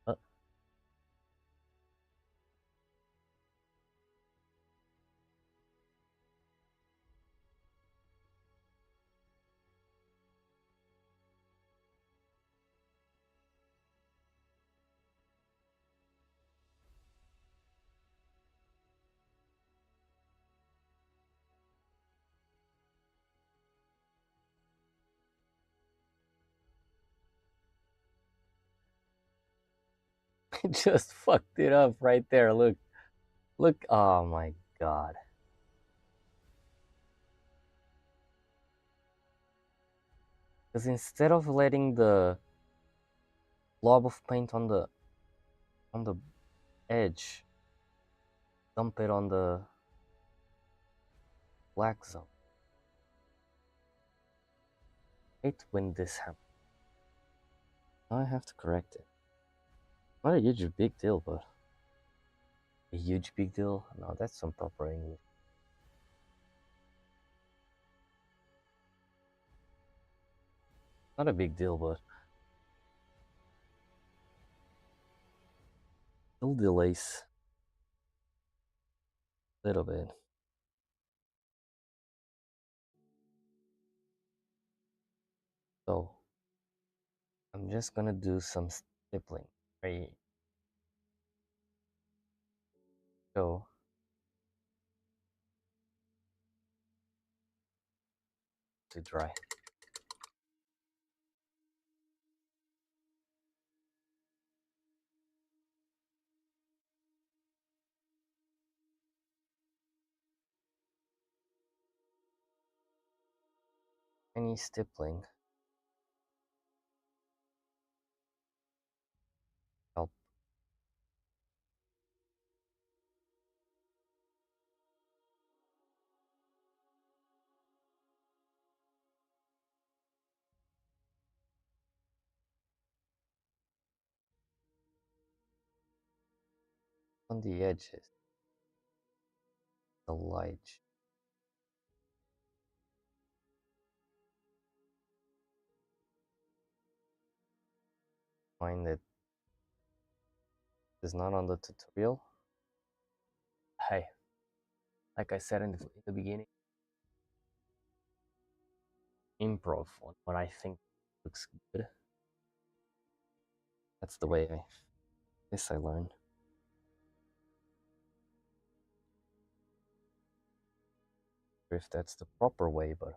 Uh, just fucked it up right there. Look, look. Oh my god. Because instead of letting the blob of paint on the edge, dump it on the black zone. I hate when this happens. Now I have to correct it. Not a huge big deal, but a huge big deal? No, that's some proper English. Not a big deal, but still delays a little bit. So I'm just gonna do some stippling. Right. So to dry. Any stippling help. On the edges, the light. Find that is not on the tutorial. Hey, like I said in the beginning, improv on what I think looks good. That's the way I guess I learn. If that's the proper way, but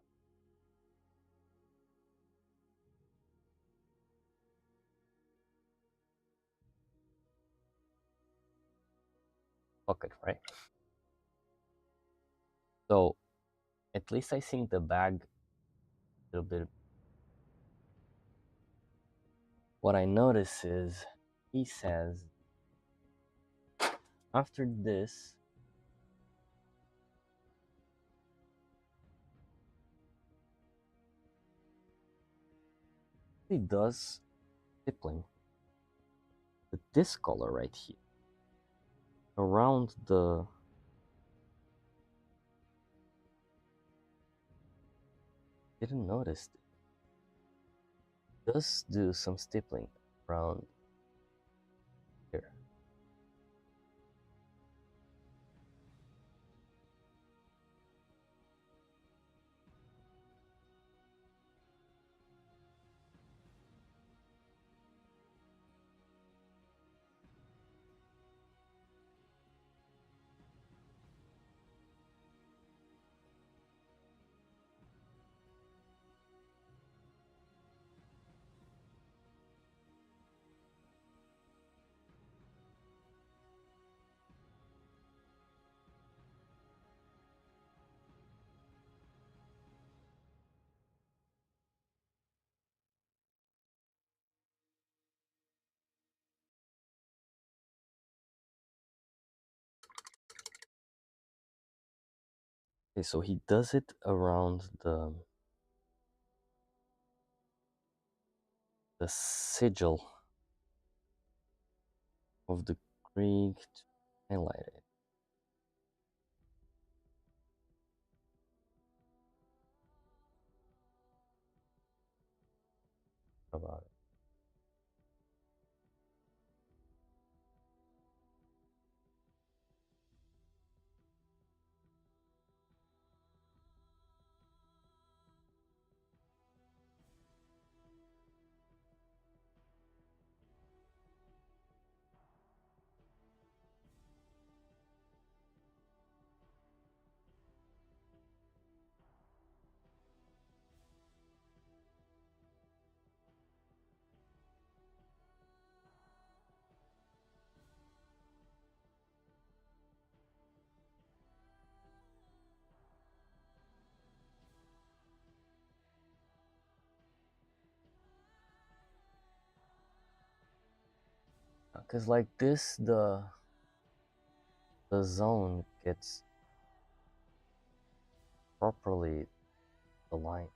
fuck it, right? So at least I think the bag a little bit. What I notice is he says after this he does stippling with this color right here around the Didn't notice it. Just do some stippling around here. Okay, so he does it around the sigil of the Greek to highlight it. How about it? Because like this, the zone gets properly aligned.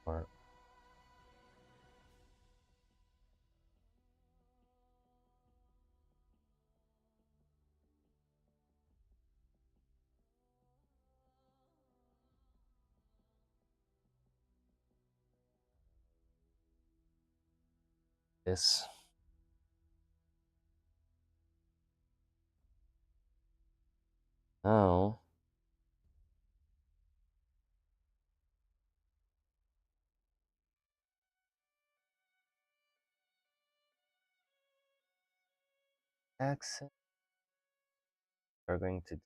Or this. Now, accent. We're going to.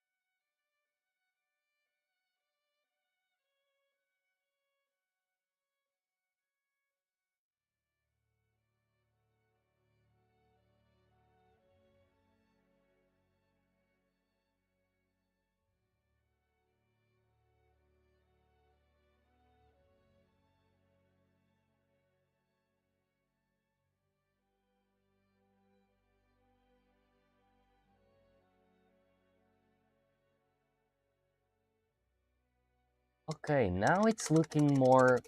Okay, now it's looking more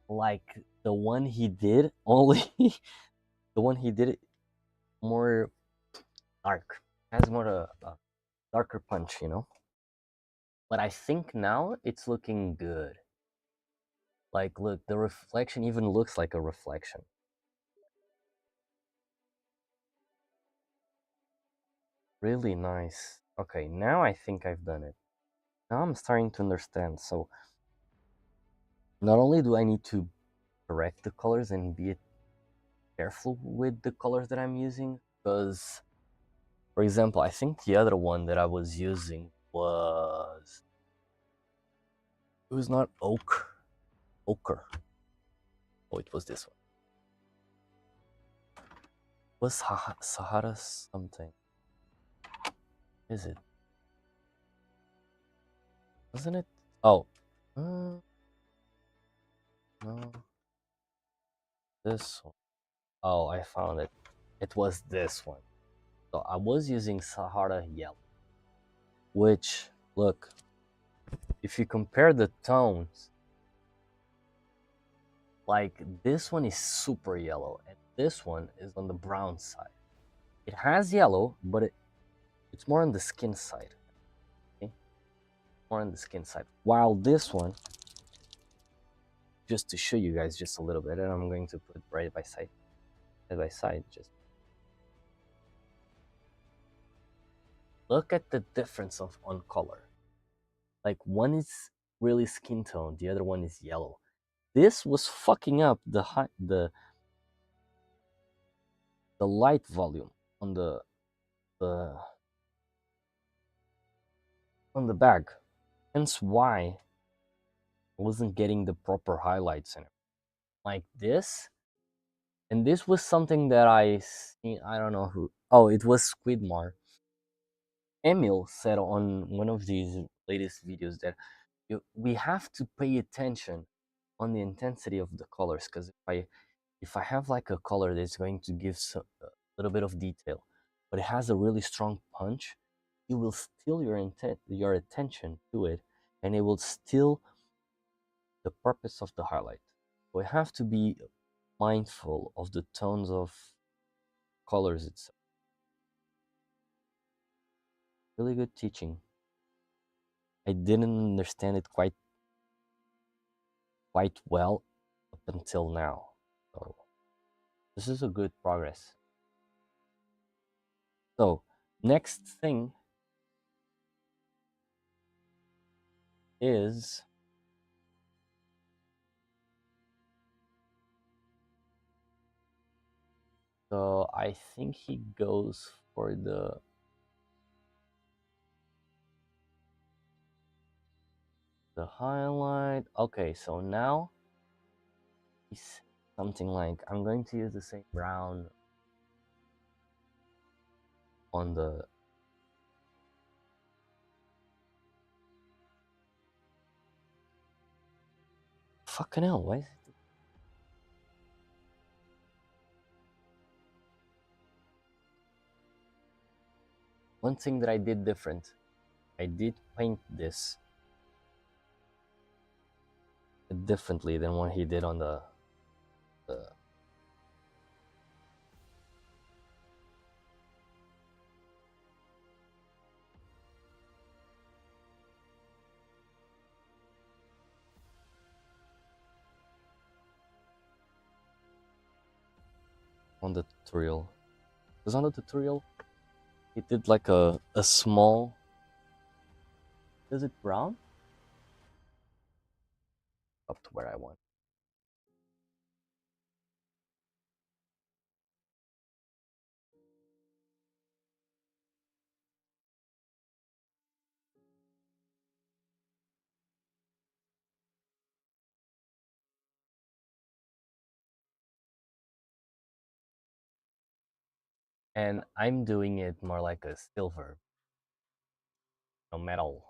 like the one he did. Only the one he did more dark. Has more a darker punch, you know. But I think now it's looking good. Like, look, the reflection even looks like a reflection. Really nice. Okay, now I think I've done it. Now I'm starting to understand. So not only do I need to correct the colors and be careful with the colors that I'm using, because, for example, I think the other one that I was using was, it was not ochre. Oh, it was this one. It was Sahara something. Is it? Wasn't it? Oh, no, this one. Oh, I found it. It was this one. So I was using Sahara Yellow, which, look, if you compare the tones, like this one is super yellow and this one is on the brown side. It has yellow, but it's more on the skin side. Okay? More on the skin side. While this one, just to show you guys just a little bit, and I'm going to put right by side, just look at the difference on color. Like one is really skin tone, the other one is yellow. This was fucking up the light volume on the on the bag. Hence why I wasn't getting the proper highlights in it. Like this. And this was something that I seen, I don't know who. Oh, it was Squidmar. Emil said on one of these latest videos that we have to pay attention on the intensity of the colors, because if I have like a color that's going to give a little bit of detail, but it has a really strong punch, you will steal your attention to it, and it will steal the purpose of the highlight. We have to be mindful of the tones of colors itself. Really good teaching. I didn't understand it quite well up until now. So this is a good progress. So next thing is so I think he goes for the highlight. Okay, so now he's something like, I'm going to use the same brown on the fucking hell, why is it? One thing that I did different, I did paint this differently than what he did on the on the tutorial. Because on the tutorial, he did like a small. Is it brown? Up to where I want. And I'm doing it more like a silver, metals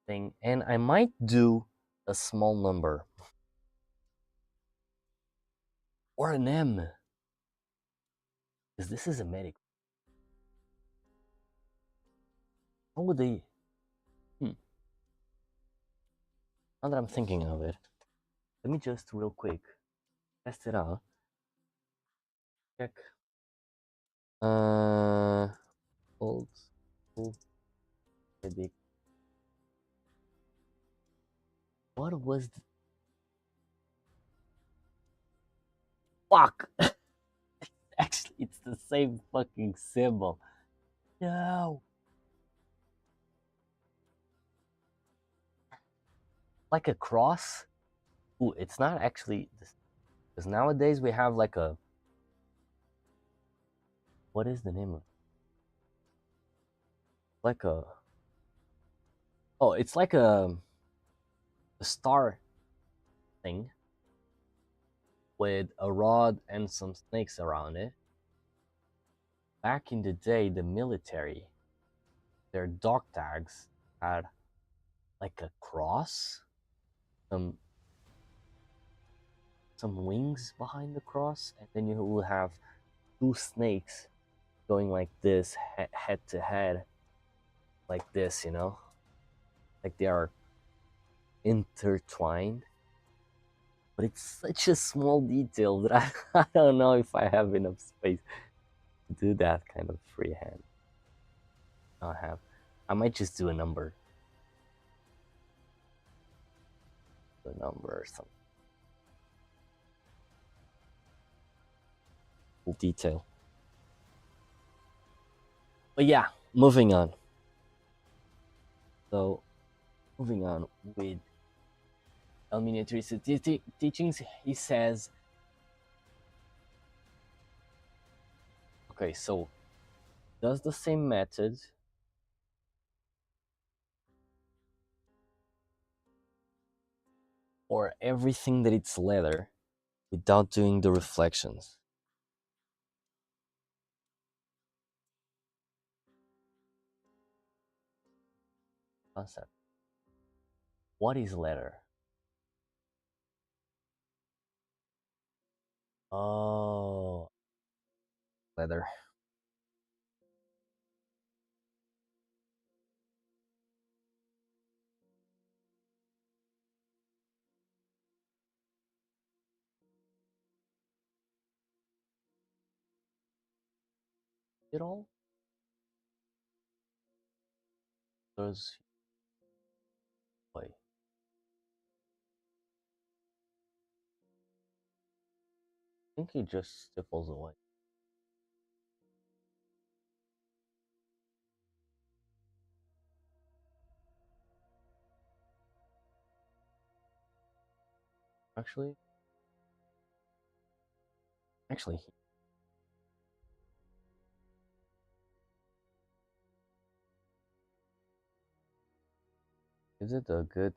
thing. And I might do a small number or an M, because this is a medic. How would they? Now that I'm thinking of it, let me just real quick test it out. Check. Old school medic. What was the fuck? Actually, it's the same fucking symbol. No. like a cross. Ooh, it's not actually this, because nowadays we have like a, what is the name of it? Like a, oh, it's like a star thing with a rod and some snakes around it. Back in the day, the military, their dog tags had like a cross, some some wings behind the cross, and then you will have two snakes going like this, head to head, like this, like they are intertwined. But it's such a small detail that I don't know if I have enough space to do that kind of freehand. I might just do a number or something. Detail. But yeah, moving on. So, moving on with El Miniaturista teachings, he says, okay, so does the same method for everything that it's leather without doing the reflections. Concept. What is leather? Oh, leather. It all? Does wait. I think he just stipples away. Actually, actually, is it a good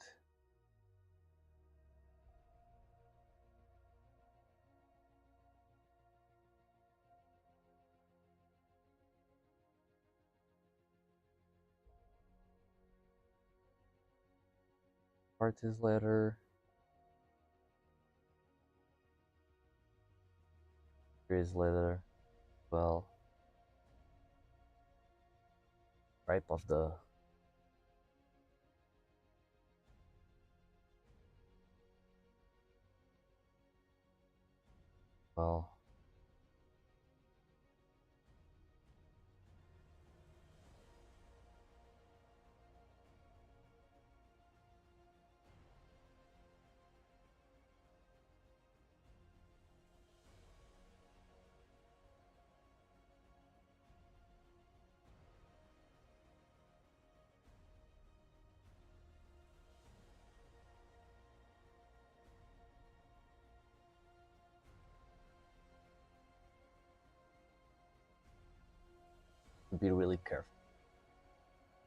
part is leather? Here is leather. Well, stripe of the, well, be really careful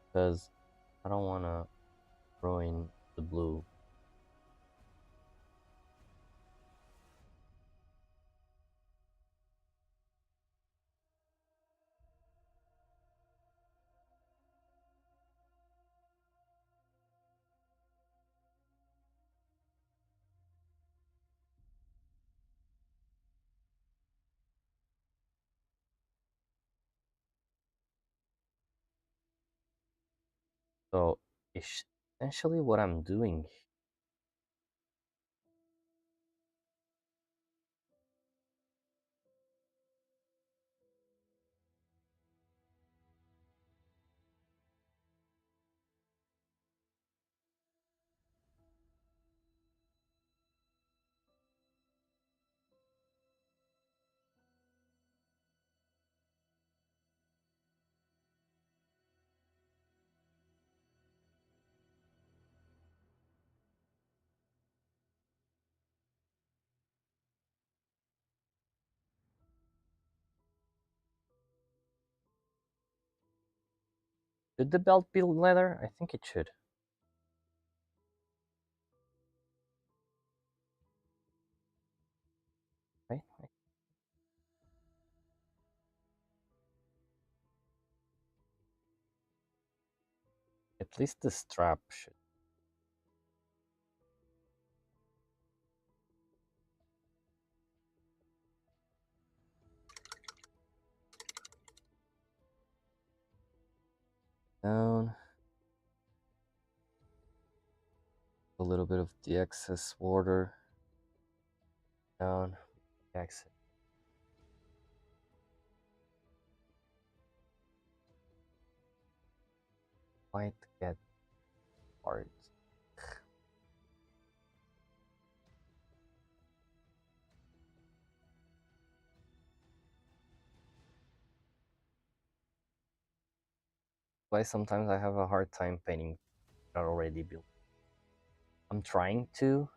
because I don't want to ruin the blue. So essentially, what I'm doing. Should the belt be leather? I think it should. Right? At least the strap should. Down. A little bit of the excess water. Down. Exit. Might get hard. Why sometimes I have a hard time painting that already built. I'm trying to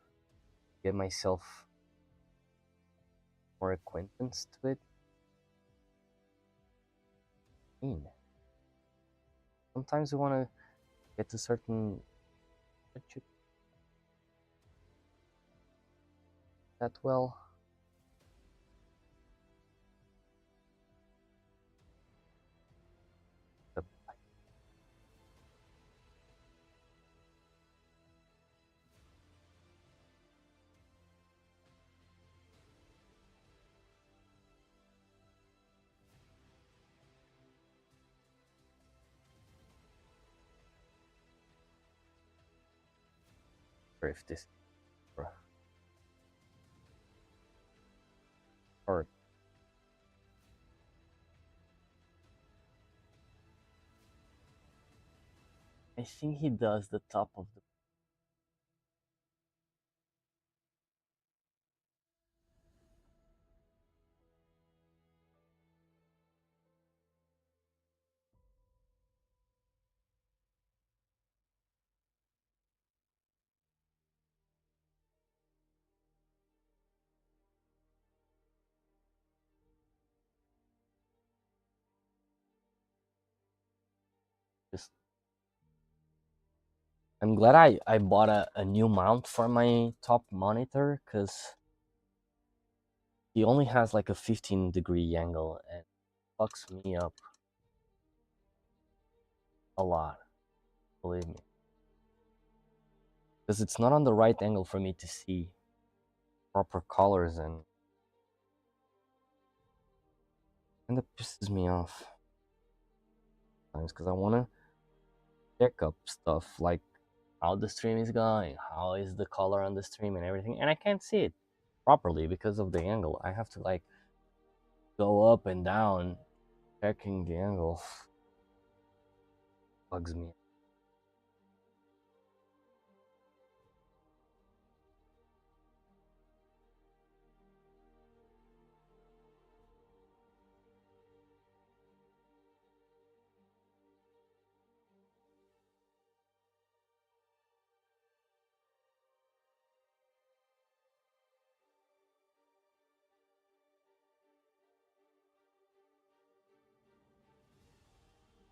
get myself more acquaintance to it. Sometimes you want to get to certain that well. Or if this or I think he does the top of the just I'm glad I bought a new mount for my top monitor because he only has like a 15-degree angle and fucks me up a lot, believe me. Because it's not on the right angle for me to see proper colors and that pisses me off sometimes because I want to check up stuff like how the stream is going, how is the color on the stream and everything, and I can't see it properly because of the angle. I have to like go up and down checking the angle. Bugs me.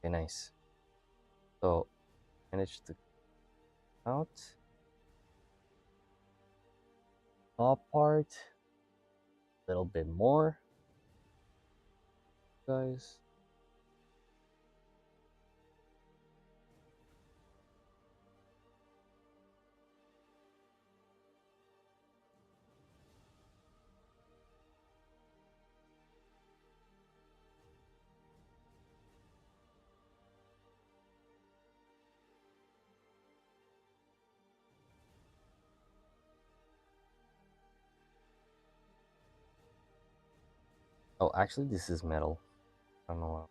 Okay, nice. So managed to out top part a little bit more, guys. Oh, actually, this is metal. I don't know why.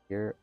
Here.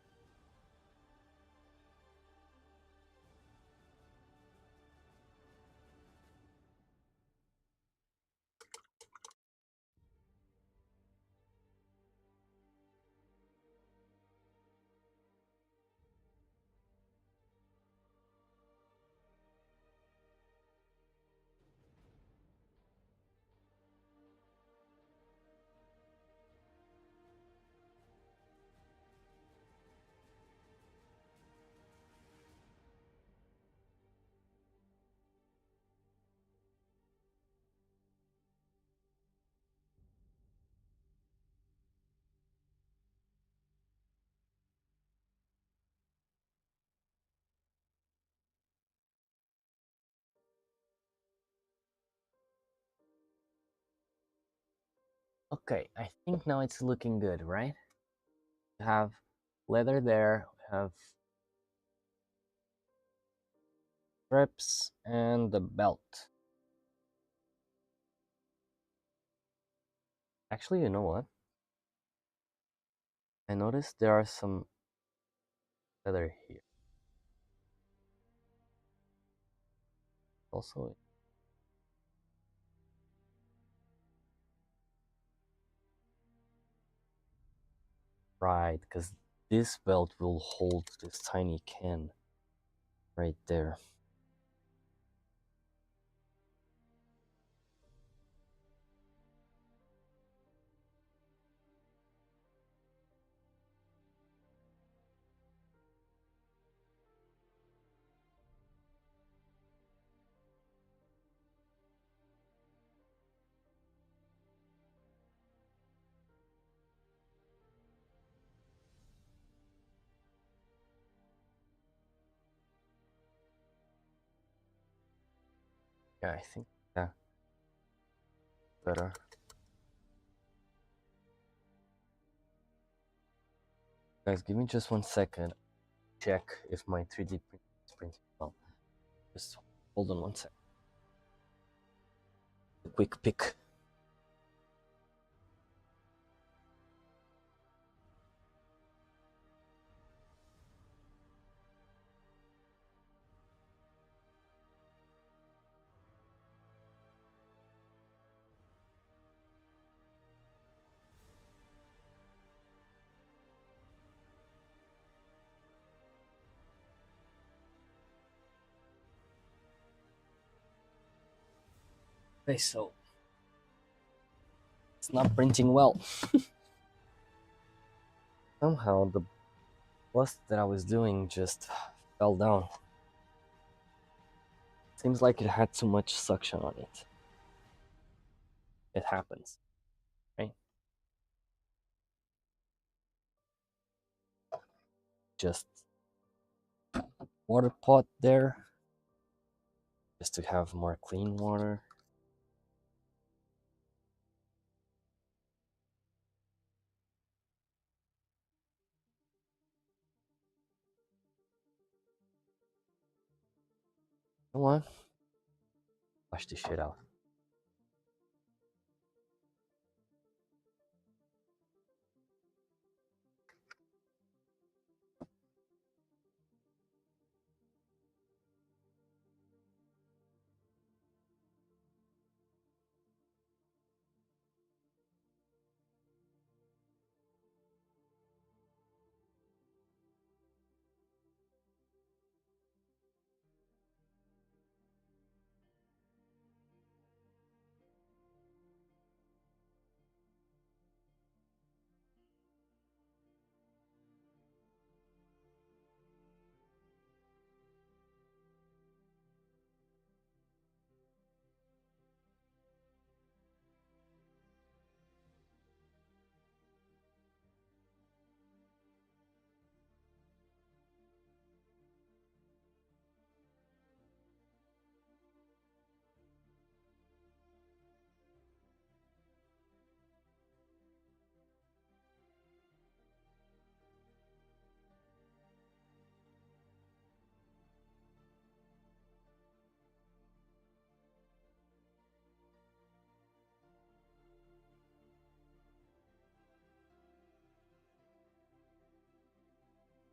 Okay, I think now it's looking good, right? We have leather there, we have strips and the belt. Actually, you know what? I noticed there are some leather here. Also, right, because this belt will hold this tiny can right there. Yeah, I think, yeah, better. Guys, give me just 1 second. Check if my 3D print is printing well. Just hold on 1 second. A quick pick. Okay, so it's not printing well. Somehow the bust that I was doing just fell down. Seems like it had too much suction on it. It happens, right? Just water pot there, just to have more clean water. Come on, wash this shit out.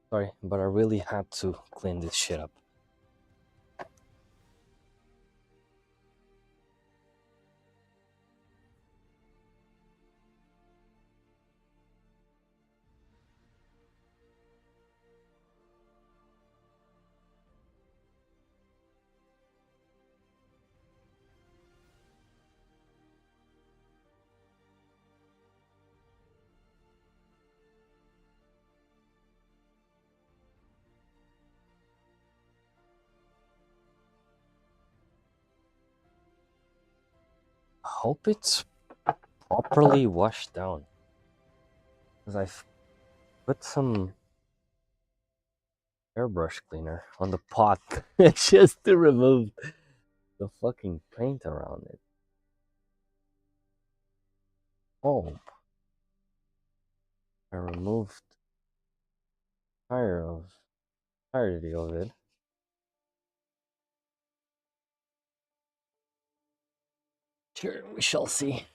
Sorry, but I really had to clean this shit up. I hope it's properly washed down, because I've put some airbrush cleaner on the pot just to remove the fucking paint around it. bulb. I removed entirety of it. Sure, we shall see.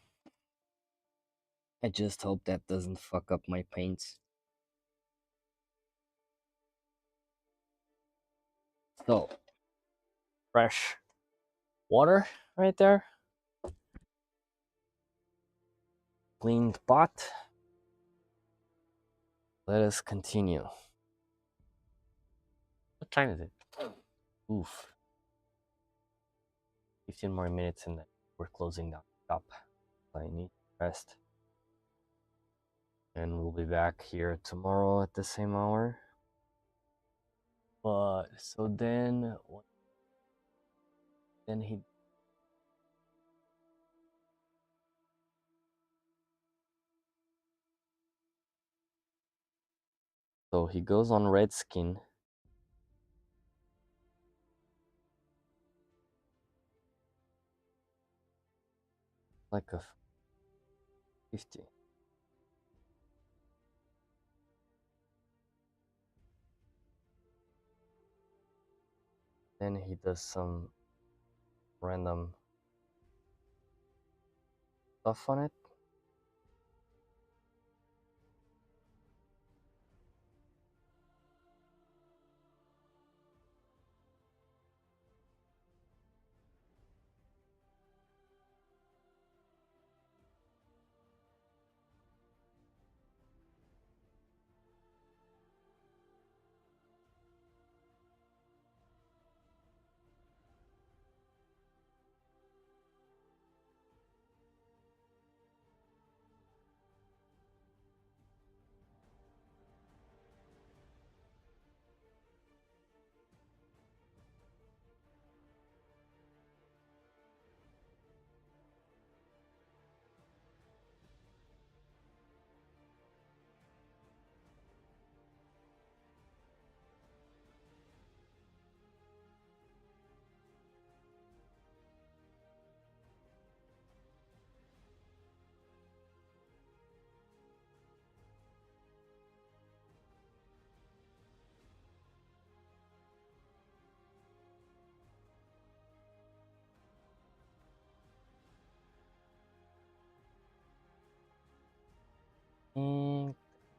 I just hope that doesn't fuck up my paints. So, fresh water right there. Cleaned pot. Let us continue. What time is it? Oof. 15 more minutes and then we're closing down shop. I need rest. And we'll be back here tomorrow at the same hour. But so then he goes on Redskin. Like a 50. Then he does some random stuff on it.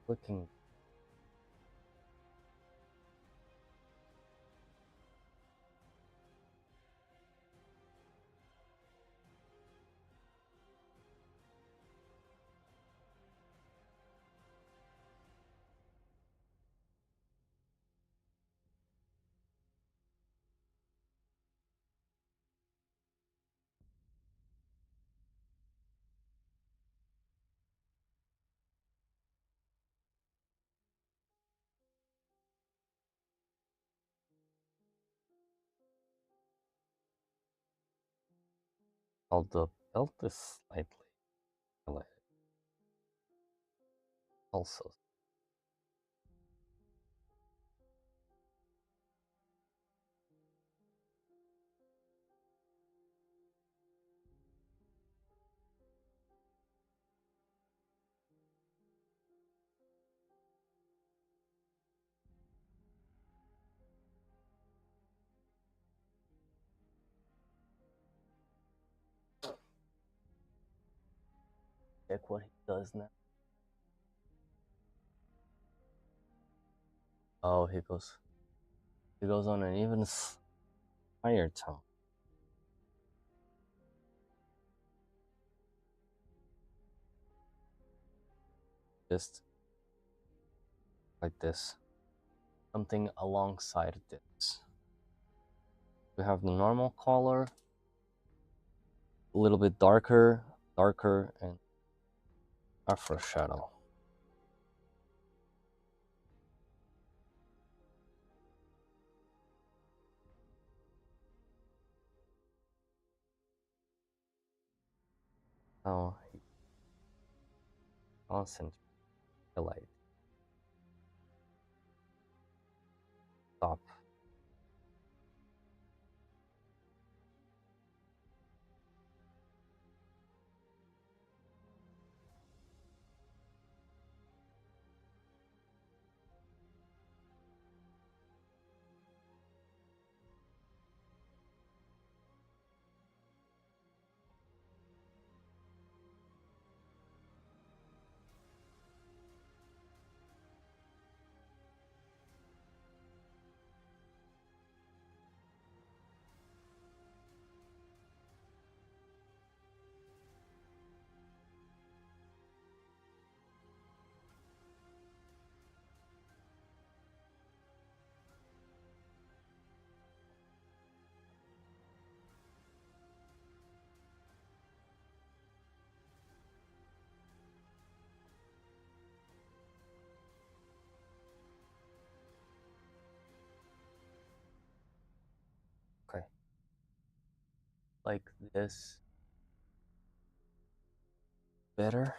Looking. The belt is slightly highlighted. Also. Check what he does now. Oh, he goes on an even higher tone. Just like this. Something alongside this. We have the normal color, a little bit darker, and afro shadow. Now concentrate the light. Stop. like this better.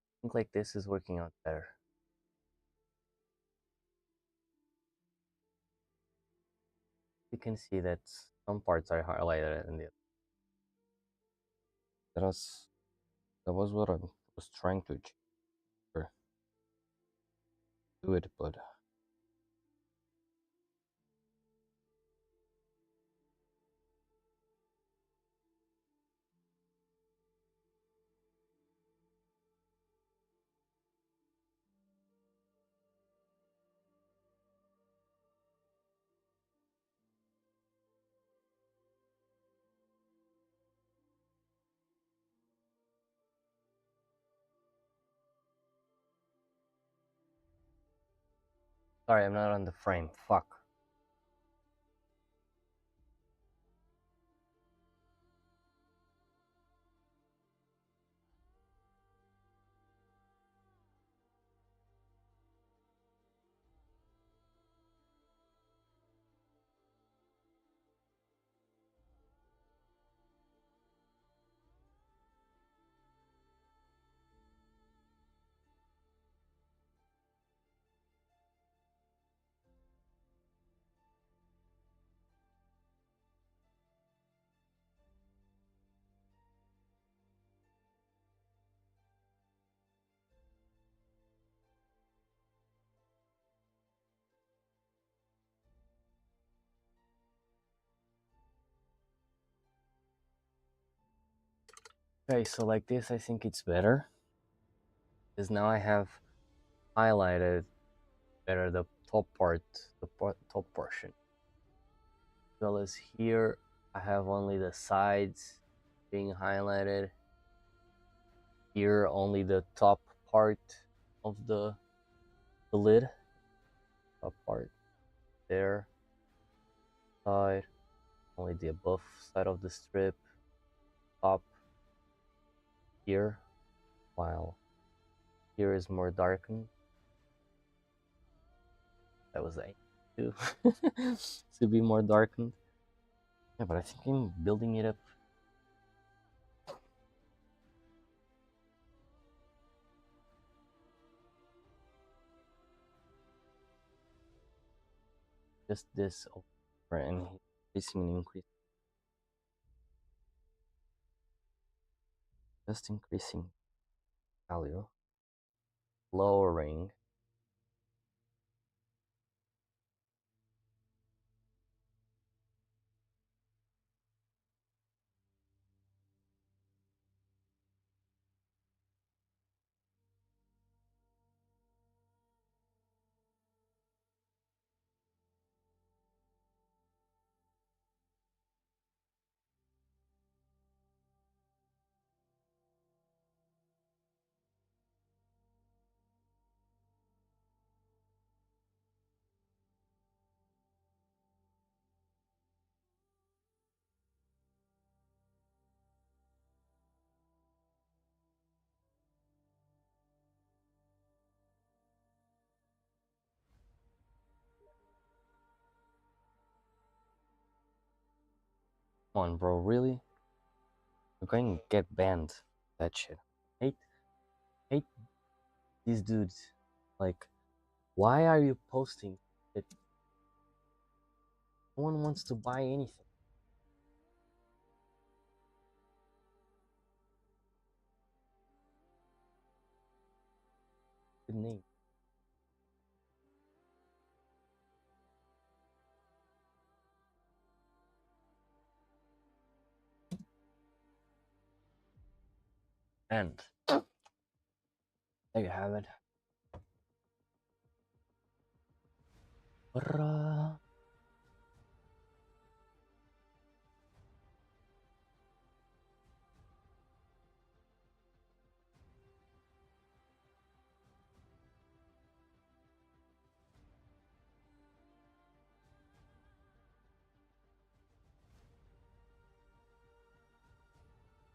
I think like this is working out better. You can see that some parts are highlighted and that was what I was trying to achieve. Do it, but sorry, I'm not on the frame. Fuck. Okay, so like this, I think it's better. Because now I have highlighted better the top part, top portion. As well as here, I have only the sides being highlighted. Here, only the top part of the lid. Top part there. Side, only the above side of the strip. Top here, while here is more darkened. That was the aim to be more darkened. Yeah, but I think I'm building it up. Just this over and increasing and increasing. Just increasing value. Lowering. Come on, bro, really? We're going to get banned. That shit. Hate these dudes. Like, why are you posting it? No one wants to buy anything. Good name. And there you have it. Hurrah.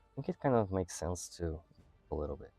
I think it kind of makes sense too, a little bit.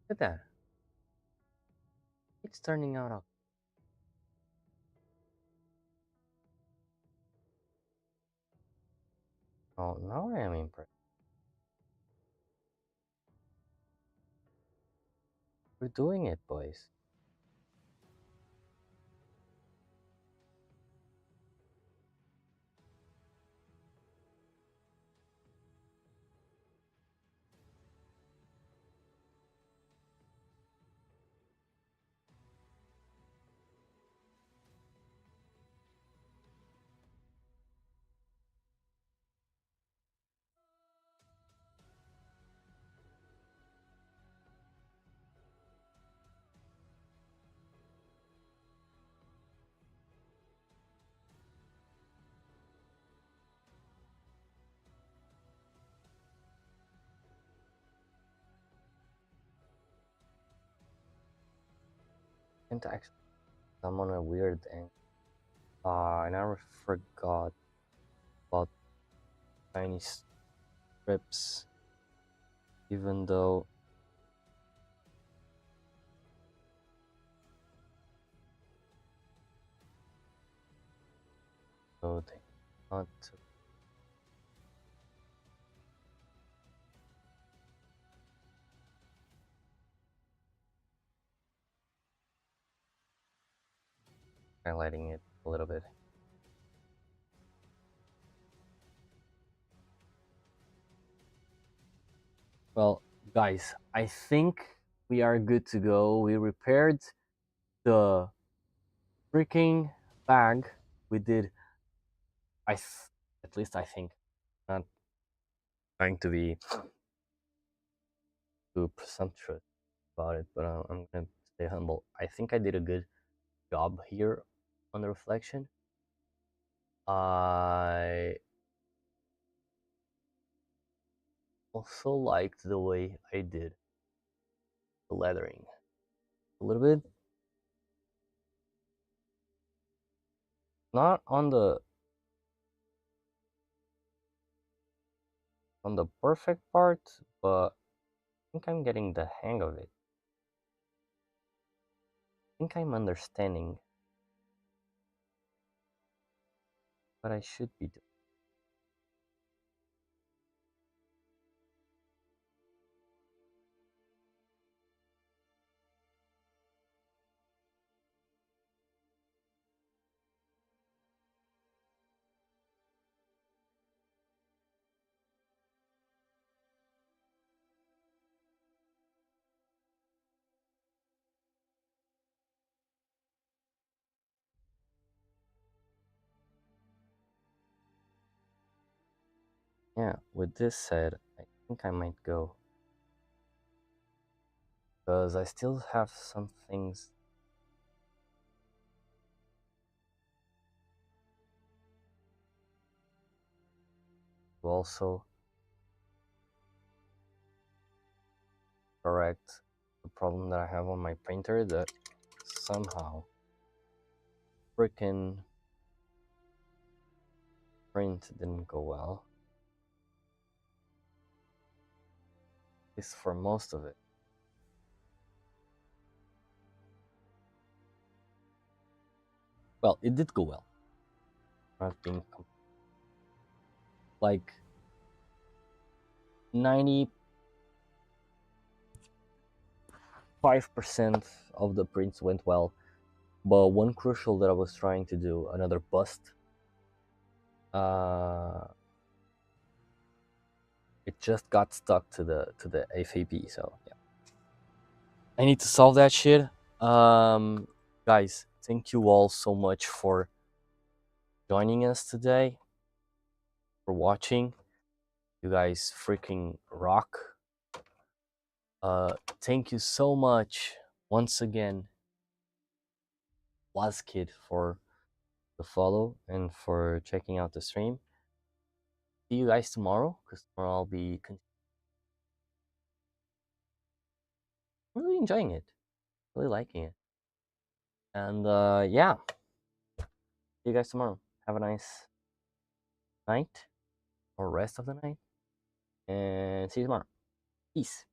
Look at that. It's turning out okay. Oh, now I am impressed. We're doing it, boys. And actually, I'm on a weird angle. I never forgot about tiny strips, even though they not highlighting it a little bit. Well, guys, I think we are good to go. We repaired the freaking bag. We did. At least I think. Not trying to be too presumptuous about it, but I'm gonna stay humble. I think I did a good job here on the reflection. I also liked the way I did the lettering a little bit. Not on the perfect part, but I think I'm getting the hang of it. I think I'm understanding what I should be doing. Yeah, with this said, I think I might go. Because I still have some things to also correct the problem that I have on my printer that somehow freaking print didn't go well. At least for most of it. Well, it did go well. Not being like 95% of the prints went well, but one crucial that I was trying to do, another bust, it just got stuck to the FAP. So yeah, I need to solve that shit. Guys, thank you all so much for joining us today, for watching. You guys freaking rock. Thank you so much once again, Kid, for the follow and for checking out the stream. See you guys tomorrow, because tomorrow I'll be really enjoying it, really liking it. And yeah, see you guys tomorrow. Have a nice night or rest of the night, and see you tomorrow. Peace.